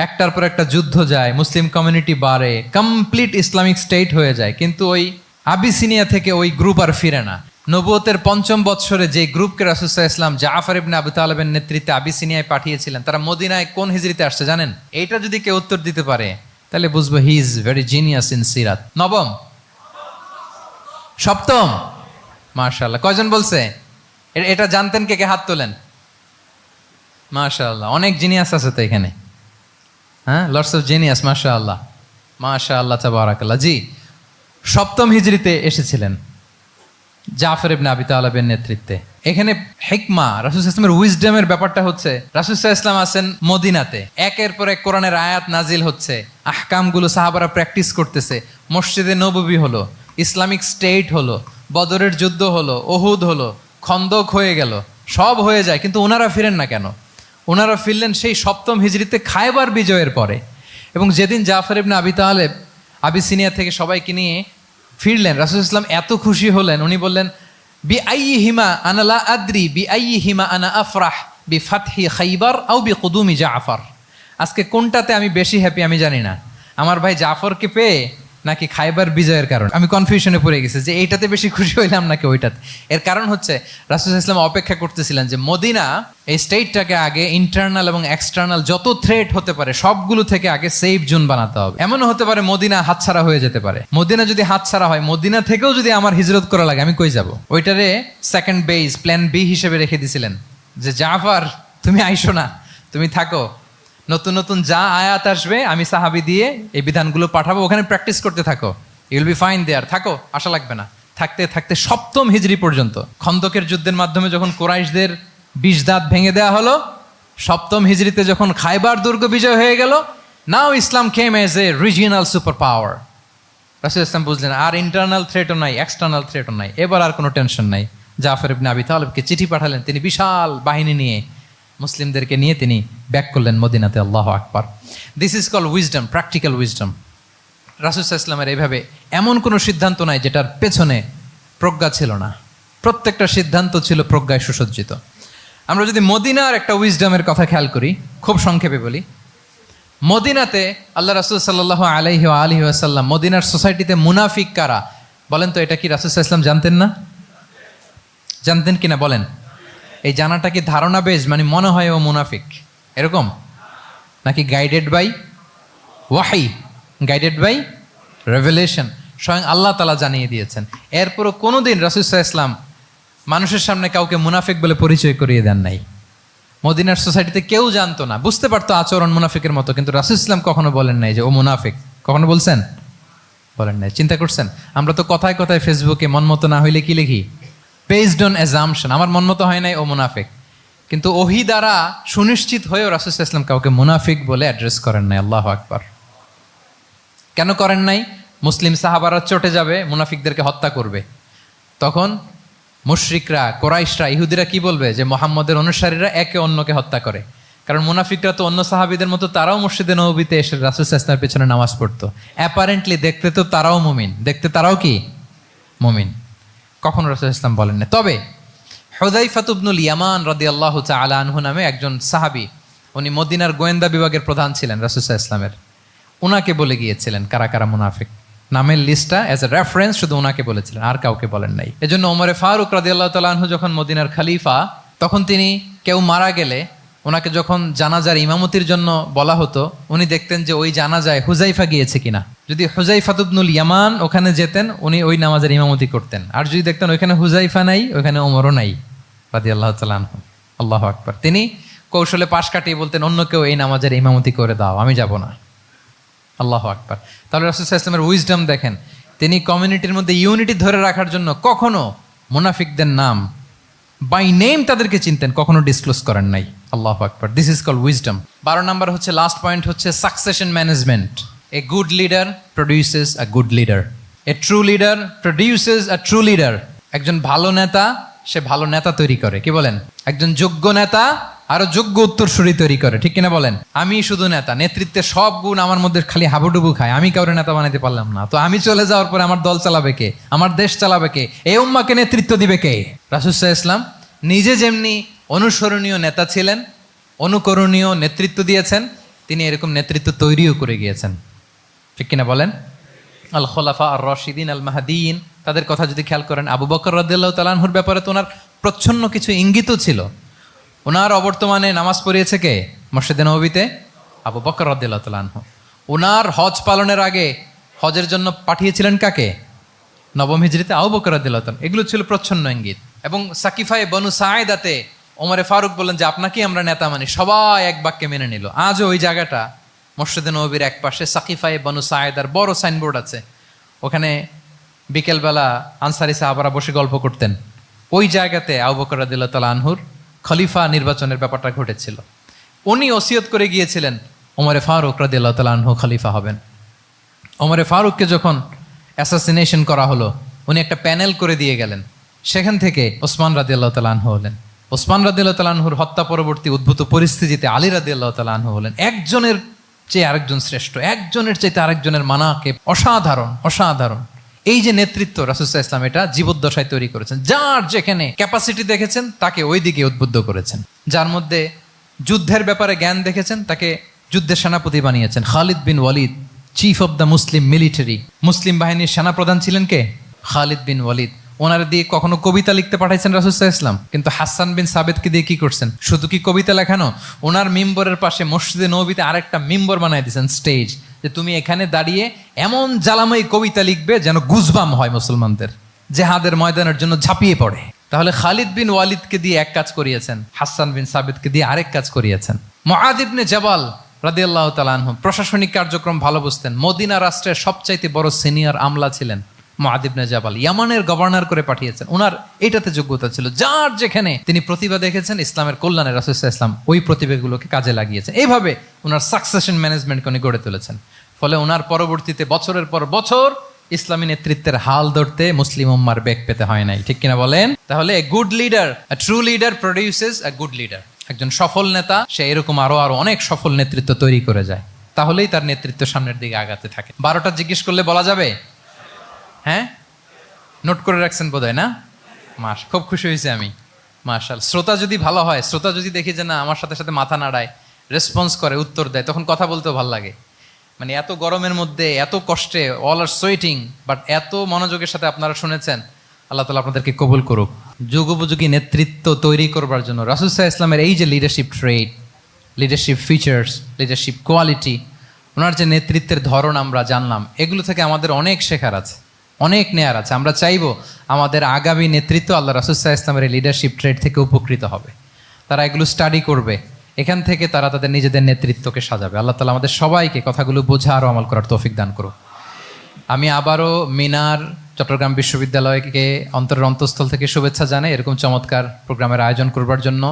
[SPEAKER 2] একটার পর একটা যুদ্ধ যায়, মুসলিম কমিউনিটি বাড়ে, কমপ্লিট ইসলামিক স্টেট হয়ে যায়। কিন্তু ওই আবিসিনিয়া থেকে ওই গ্রুপ আর ফিরে না। নবুয়তের ৫ম বৎসরে যে গ্রুপকে রাসূল সাল্লাল্লাহু আলাইহি ওয়াসাল্লাম জাফর ইবনে আবু তালেবের নেতৃত্বে আবিসিনিয়ায় পাঠিয়েছিলেন, তারা মদিনায় কোন হিজরিতে আসছে জানেন? এইটা যদি কেউ উত্তর দিতে পারে তাহলে বুঝবো he is very genius in সিরাত। নবম, সপ্তম, মাশাআল্লাহ। কয়জন বলছে? এটা জানতেন? কে কে হাত তোলেন? মাশাআল্লাহ, অনেক জিনিয়াস আছে তো এখানে। হ্যাঁ, লটস অফ জিনিয়াস, মাশাআল্লাহ, মাশাআল্লাহ, তাবারাকাল্লাহ। জি, সপ্তম হিজরিতে এসেছিলেন জাফর ইবনে আবি তালেবের নেতৃত্বে। এখানে হিকমা, রাসূল সাল্লাল্লাহু আলাইহি ওয়াসাল্লামের উইজডমের ব্যাপারটা হচ্ছে, রাসূল সাল্লাল্লাহু আলাইহি ওয়াসাল্লাম আছেন মদিনাতে, একের পর এক কোরআনের আয়াত নাজিল হচ্ছে, আহকামগুলো সাহাবারা প্র্যাকটিস করতেছে, মসজিদে নববী হলো, ইসলামিক স্টেট হলো, বদরের যুদ্ধ হলো, উহুদ হলো, খন্দক হয়ে গেল, সব হয়ে যায়। কিন্তু ওনারা ফিরেন না কেন? ওনারা ফিরলেন সেই সপ্তম হিজরিতে খায়বার বিজয়ের পরে। এবং যেদিন জাফর ইবনে আবি তালেব আবিসিনিয়া থেকে সবাইকে নিয়ে ফিরলেন, রাসূল ইসলাম এত খুশি হলেন, উনি বললেন বি আইয়িহিমা আনা লা আদরি বি আইয়িহিমা আনা আফরাহ বি ফাতহি খাইবার আও বি কুদুমি জাফর। আজকে কোনটাতে আমি বেশি হ্যাপি আমি জানি না, আমার ভাই জাফরকে পেয়ে নাকি খাইবার বিজয়ের কারণে। আমি কনফিউশনে পড়ে গেছি যে এইটাতে বেশি খুশি হইলাম নাকি ওইটাতে। এর কারণ হচ্ছে রাসূল ইসলাম অপেক্ষা করতেছিলেন যে মদিনা এই স্টেটটাকে আগে ইন্টারনাল এবং এক্সটার্নাল যত থ্রেট হতে পারে সবগুলো থেকে আগে সেফ জোন বানাতে হবে। এমনও হতে পারে মদিনা হাতছাড়া হয়ে যেতে পারে। মদিনা যদি হাতছাড়া হয়, মদিনা থেকেও যদি আমার হিজরত করা লাগে, আমি কই যাব? ওইটারে সেকেন্ড বেস, প্ল্যান বি হিসেবে রেখে দিছিলেন যে জাফর তুমি আইসো না, তুমি থাকো, নতুন নতুন যা আয়াত আসবে আমি সাহাবি দিয়ে এই বিধানগুলো পাঠাবো, ওখানে প্র্যাকটিস করতে থাকো, ইউল বি ফাইন দেয়ার, থাকো, আশা লাগবে না। থাকতে থাকতে সপ্তম হিজরি পর্যন্ত, খন্দকের যুদ্ধের মাধ্যমে যখন কুরাইশদের ২০ দাঁত ভেঙে দেওয়া হলো, সপ্তম হিজরিতে যখন খায়বার দুর্গ বিজয় হয়ে গেল, now Islam came as a regional super power. রাসূল ইসলাম বুঝলেন আর ইন্টারনাল থ্রেটও নাই, এক্সটার্নাল থ্রেটও নাই, এবার আর কোনো টেনশন নাই। জাফর ইবনে আবি তালেবকে চিঠি পাঠালেন, তিনি বিশাল বাহিনী নিয়ে মুসলিমদেরকে নিয়ে তিনি ব্যাক করলেন মদিনাতে। আল্লাহু আকবার। This is call wisdom, practical wisdom. রাসূল সাল্লাল্লাহু আলাইহি ওয়াসাল্লামের এইভাবে এমন কোনো সিদ্ধান্ত নাই যেটার পেছনে প্রজ্ঞা ছিল না, প্রত্যেকটা সিদ্ধান্ত ছিল প্রজ্ঞায় সুসজ্জিত। আমরা যদি মদিনার একটা উইজডমের কথা খেয়াল করি, খুব সংক্ষেপে বলি, মদিনাতে আল্লাহ রাসূল সাল্লাল্লাহু আলাইহি ওয়া আলিহি ওয়াসাল্লাম, মদিনার সোসাইটিতে মুনাফিক কারা বলেন তো? এটা কি রাসূল সাল্লাল্লাহু আলাইহি ওয়াসাল্লাম জানতেন না? জানতেন কিনা বলেন? এই জানাটা কি ধারণা বেজ, মানে মনে হয় ও মুনাফিক এরকম, নাকি গাইডেড বাই ওয়াহি, গাইডেড বাই রেভেলেশন? স্বয়ং আল্লাহ তাআলা জানিয়ে দিয়েছেন। এরপরও কোনোদিন রাসূল সাল্লাল্লাহু আলাইহি ওয়াসাল্লাম মানুষের সামনে কাউকে মুনাফিক বলে পরিচয় করিয়ে দেন নাই। মদিনার সোসাইটিতে কেউ জানতো না, বুঝতে পারতো আচরণ মুনাফিকের মতো, কিন্তু রাসূল ইসলাম কখনো বলেন নাই যে ও মুনাফিক। কখনো বলছেন? বলেন নাই। চিন্তা করছেন? আমরা তো কথায় কথায় ফেসবুকে মন মতো না হইলে কি লিখি? বেসড অন অ্যাজাম্পশন, আমার মন মতো হয় নাই, ও মুনাফিক। কিন্তু ওহী দ্বারা সুনিশ্চিত হয়েও রাসূল সাল্লাল্লাহু আলাইহি ওয়াসাল্লাম কাউকে মুনাফিক বলে অ্যাড্রেস করেন নাই। আল্লাহু আকবার। কেন করেন নাই? মুসলিম সাহাবারা চটে যাবে, মুনাফিকদেরকে হত্যা করবে, তখন মুশরিকরা, কোরাইশরা, ইহুদিরা কি বলবে? যে মুহাম্মদের অনুসারীরা একে অন্যকে হত্যা করে। কারণ মুনাফিকরা তো অন্য সাহাবীদের মতো তারাও মসজিদে নববীতে এসে রাসূল সাল্লাল্লাহু আলাইহি ওয়াসাল্লামের পেছনে নামাজ পড়তো। অ্যাপারেন্টলি দেখতে তো তারাও মুমিন, দেখতে তারাও কি মুমিন। কখনো রাসূল সাল্লাল্লাহু আলাইহি ওয়াসাল্লাম বলেন না। তবে হুযায়ফা ইবনুল ইয়ামান রাদিয়াল্লাহু তাআলা আনহু নামে একজন সাহাবী, উনি মদিনার গোয়েন্দা বিভাগের প্রধান ছিলেন রাসূল সাল্লাল্লাহু আলাইহি ওয়াসাল্লামের, উনাকে বলে গিয়েছিলেন কারা কারা মুনাফিক। নামের লিস্টটা অ্যাজ এ রেফারেন্স শুধু ওনাকে বলেছিলেন, আর কাউকে বলেন নাই। এজন্য ওমরে ফারুক রাদিয়াল্লাহু তাআলা আনহু যখন মদিনার খলিফা, তখন তিনি কেউ মারা গেলে ওনাকে যখন জানাজার ইমামতির জন্য বলা হতো উনি দেখতেন যে ওই জানাজায় হুজাইফা গিয়েছে কিনা। যদি হুজাইফা ইবনুল ইয়ামান ওখানে যেতেন উনি ওই নামাজের ইমামতি করতেন, আর যদি দেখতেন ওইখানে হুজাইফা নাই ওইখানে ওমরও নাই রাদিয়াল্লাহু তাআলা আনহু, আল্লাহু আকবার, তিনি কৌশলে পাশ কাটিয়ে বলতেন অন্য কেউ এই নামাজের ইমামতি করে দাও, আমি যাব না। আল্লাহু আকবার। তাহলে রাসূল সাল্লাল্লাহু আলাইহি ওয়াসাল্লামের উইজডম দেখেন, তিনি কমিউনিটির মধ্যে ইউনিটি ধরে রাখার জন্য কখনো মুনাফিকদের নাম বাই নেম তাদেরকে চিনতেন, কখনো ডিসক্লোজ করেন নাই। আল্লাহু আকবার, দিস ইজ কল্ড উইজডম। 12 নম্বর হচ্ছে লাস্ট পয়েন্ট হচ্ছে succession management. A good leader produces a good leader, a true leader produces a true leader. একজন ভালো নেতা সে ভালো নেতা তৈরি করে, কি বলেন? একজন যোগ্য নেতা আরো যোগ্য উত্তরসূরি তৈরি করে, ঠিক কিনা বলেন? আমি শুধু নেতা, নেতৃত্বের সব গুণ আমার মধ্যে খালি হাবুডুবু খায়, আমি কাউরে নেতা বানাতে পারলাম না, তো আমি চলে যাওয়ার পরে আমার দল চালাবে কে, আমার দেশ চালাবে কে, এই উম্মাকে নেতৃত্ব দিবে কে? রাসূল সাল্লাল্লাহু আলাইহি ওয়াসাল্লাম নিজে যেমনি অনুসরণীয় নেতা ছিলেন, অনুকরণীয় নেতৃত্ব দিয়েছেন, তিনি এরকম নেতৃত্ব তৈরিও করে গিয়েছেন, ঠিক কিনা বলেন? আল খোলাফা আর রশিদিন আল মাহদিন, তাদের কথা যদি খেয়াল করেন, আবু বকর রাদিয়াল্লাহু তাআলা আনহুর ব্যাপারে তো ওনার প্রচ্ছন্ন কিছু ইঙ্গিতও ছিল। ওনার অবর্তমানে নামাজ পড়িয়েছে কে? মসজিদে নববীতে আবু বকর রাদিয়াল্লাহু তাআলা আনহু। ওনার হজ পালনের আগে হজের জন্য পাঠিয়েছিলেন কাকে? নবম হিজরিতে আবু বকর রাদিয়াল্লাহু তাআলা। এগুলো ছিল প্রচ্ছন্ন ইঙ্গিত। এবং সাকিফায়ে বনু সাঈদাতে ওমরে ফারুক বললেন যে আপনাকেই আমরা নেতা মানি, সবাই এক বাক্যে মেনে নিল। আজও ওই জায়গাটা মসজিদে নববীর এক পাশে সাকিফায়ে বনু সাঈদার বড় সাইনবোর্ড আছে, ওখানে বিকেলবেলা আনসারি সাহাবারা বসে গল্প করতেন। ওই জায়গাতে আবু বকর রাদিয়াল্লাহু তাআলা আনহুর খলিফা নির্বাচনের ব্যাপারটা ঘটেছিল। উনি ওসিয়ত করে গিয়েছিলেন ওমরে ফারুক রাদিয়াল্লাহু তাআলা আনহু খলিফা হবেন। ওমরে ফারুককে যখন অ্যাসাসিনেশন করা হলো, উনি একটা প্যানেল করে দিয়ে গেলেন, সেখান থেকে ওসমান রাদিয়াল্লাহু তাআলা আনহু হলেন। ওসমান রাদিয়াল্লাহু তাআলা আনহুর হত্যা পরবর্তী উদ্ভূত পরিস্থিতিতে আলী রাদিয়াল্লাহু তাআলা আনহু হলেন। একজনের চেয়ে আরেকজন শ্রেষ্ঠ, একজনের চাইতে আরেকজনের মানাকে অসাধারণ, অসাধারণ। এই যে নেতৃত্ব রাসূল সাল্লাল্লাহু আলাইহি ওয়াসাল্লাম এটা জীবদ্দশায় তৈরি করেছেন। যার যেখানে ক্যাপাসিটি দেখেছেন তাকে ওই দিকে উদ্বুদ্ধ করেছেন। যার মধ্যে যুদ্ধের ব্যাপারে জ্ঞান দেখেছেন তাকে যুদ্ধের সেনাপতি বানিয়েছেন। Khalid bin Walid, chief of the Muslim military, মুসলিম বাহিনীর সেনাপ্রধান ছিলেন কে? খালিদ বিন ওয়ালিদ। ওনার দিয়ে কখনো কবিতা লিখতে পাঠাইছেন রাসূল সাল্লাল্লাহু আলাইহি ওয়াসাল্লাম, কিন্তু হাসান বিন সাবেতকে দিয়ে কি করছেন? শুধু কি কবিতা লেখানো, ওনার মিম্বরের পাশে মসজিদে নববীতে আরেকটা মিম্বর বানাই দিয়েছেন, স্টেজ, যে তুমি এখানে দাঁড়িয়ে এমন জ্বালাময়ী কবিতা লিখবে যেন গুজবাম হয় মুসলমানদের, জেহাদের ময়দানের জন্য ঝাঁপিয়ে পড়ে। তাহলে খালিদ বিন ওয়ালিদকে দিয়ে এক কাজ করিয়েছেন, হাসান বিন সাবেতকে দিয়ে আরেক কাজ করিয়েছেন। মুআয ইবনে জাবাল রাদিয়াল্লাহু তাআলা আনহু প্রশাসনিক কার্যক্রম ভালো বুঝতেন। মদিনা রাষ্ট্রের সবচাইতে বড় সিনিয়র আমলা ছিলেন মুআয ইবনে জাবাল, ইয়ামানের গভর্নর করে পাঠিয়েছেন। ওনার এটাতে যোগ্যতা ছিল। যার যেখানে তিনি প্রতিভা দেখেছেন ইসলামের কল্যাণে রাসূল সাল্লাল্লাহু আলাইহি ওয়াসাল্লাম ওই প্রতিভাগুলোকে কাজে লাগিয়েছেন। এইভাবে ওনার সাকসেশন ম্যানেজমেন্টকে উনি গড়ে তুলেছেন। ফলে ওনার পরবর্তীতে বছরের পর বছর ইসলামী নেতৃত্বের হাল ধরতে মুসলিম উম্মার বেগ পেতে হয় নাই, ঠিক কিনা বলেন? তাহলে a good leader, a true leader produces a good leader. একজন সফল নেতা সে এরকম আরো অনেক সফল নেতৃত্ব তৈরি করে যায়, তাহলেই তার নেতৃত্ব সামনের দিকে আগাতে থাকে। 12টা জিজ্ঞেস করলে বলা যাবে? হ্যাঁ, নোট করে রাখছেন বোধহয় না? খুব খুশি হয়েছে আমি, মাশাআল্লাহ। শ্রোতা যদি ভালো হয়, শ্রোতা যদি দেখি যে না আমার সাথে সাথে মাথা নাড়ায়, রেসপন্স করে, উত্তর দেয়, তখন কথা বলতেও ভালো লাগে। মানে এত গরমের মধ্যে, এত কষ্টে, অল আর সোয়েটিং, বাট এত মনোযোগের সাথে আপনারা শুনেছেন। আল্লাহ তাআলা আপনাদেরকে কবুল করুক। যুগোপযোগী নেতৃত্ব তৈরি করবার জন্য রাসূল সাল্লাল্লাহু আলাইহি ওয়াসাল্লামের এই যে লিডারশিপ ট্রেট, লিডারশিপ ফিচার্স, লিডারশিপ কোয়ালিটি, ওনার যে নেতৃত্বের ধরন আমরা জানলাম, এগুলো থেকে আমাদের অনেক শেখার আছে, অনেক নেয়ার আছে। আমরা চাইবো আমাদের আগামী নেতৃত্ব আল্লাহ রাসূল সাল্লাল্লাহু আলাইহি ওয়াসাল্লামের এই লিডারশিপ ট্রেট থেকে উপকৃত হবে। তারা এগুলো স্টাডি করবে, এখান থেকে তারা তাদের নিজেদের নেতৃত্বকে সাজাবে। আল্লাহ তাআলা আমাদের সবাইকে কথাগুলো বোঝা আর আমল করার তৌফিক দান করুক। আমি আবারও মিনার চট্টগ্রাম বিশ্ববিদ্যালয়কে অন্তরের অন্তঃস্থল থেকে শুভেচ্ছা জানাই এরকম চমৎকার প্রোগ্রামের আয়োজন করবার জন্য।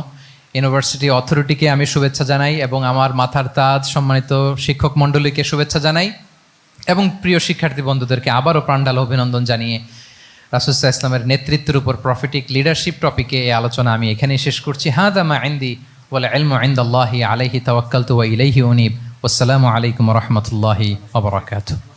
[SPEAKER 2] ইউনিভার্সিটি অথরিটিকে আমি শুভেচ্ছা জানাই এবং আমার মাথার তাজ সম্মানিত শিক্ষক মণ্ডলীকে শুভেচ্ছা জানাই এবং প্রিয় শিক্ষার্থী বন্ধুদেরকে আবারও প্রাণঢাল অভিনন্দন জানিয়ে রাসূল সাল্লাল্লাহু আলাইহি ওয়াসাল্লামের নেতৃত্বের উপর প্রফিটিক লিডারশিপ টপিকে এই আলোচনা আমি এখানেই শেষ করছি। হাদা মা ইনদি ওয়াল ইলমু ইনদাল্লাহি আলাইহি তাওয়াক্কালতু ওয়া ইলাইহি উনীব। ওয়াসসালামু আলাইকুম ওয়া রাহমাতুল্লাহি ওয়া বারাকাতুহু।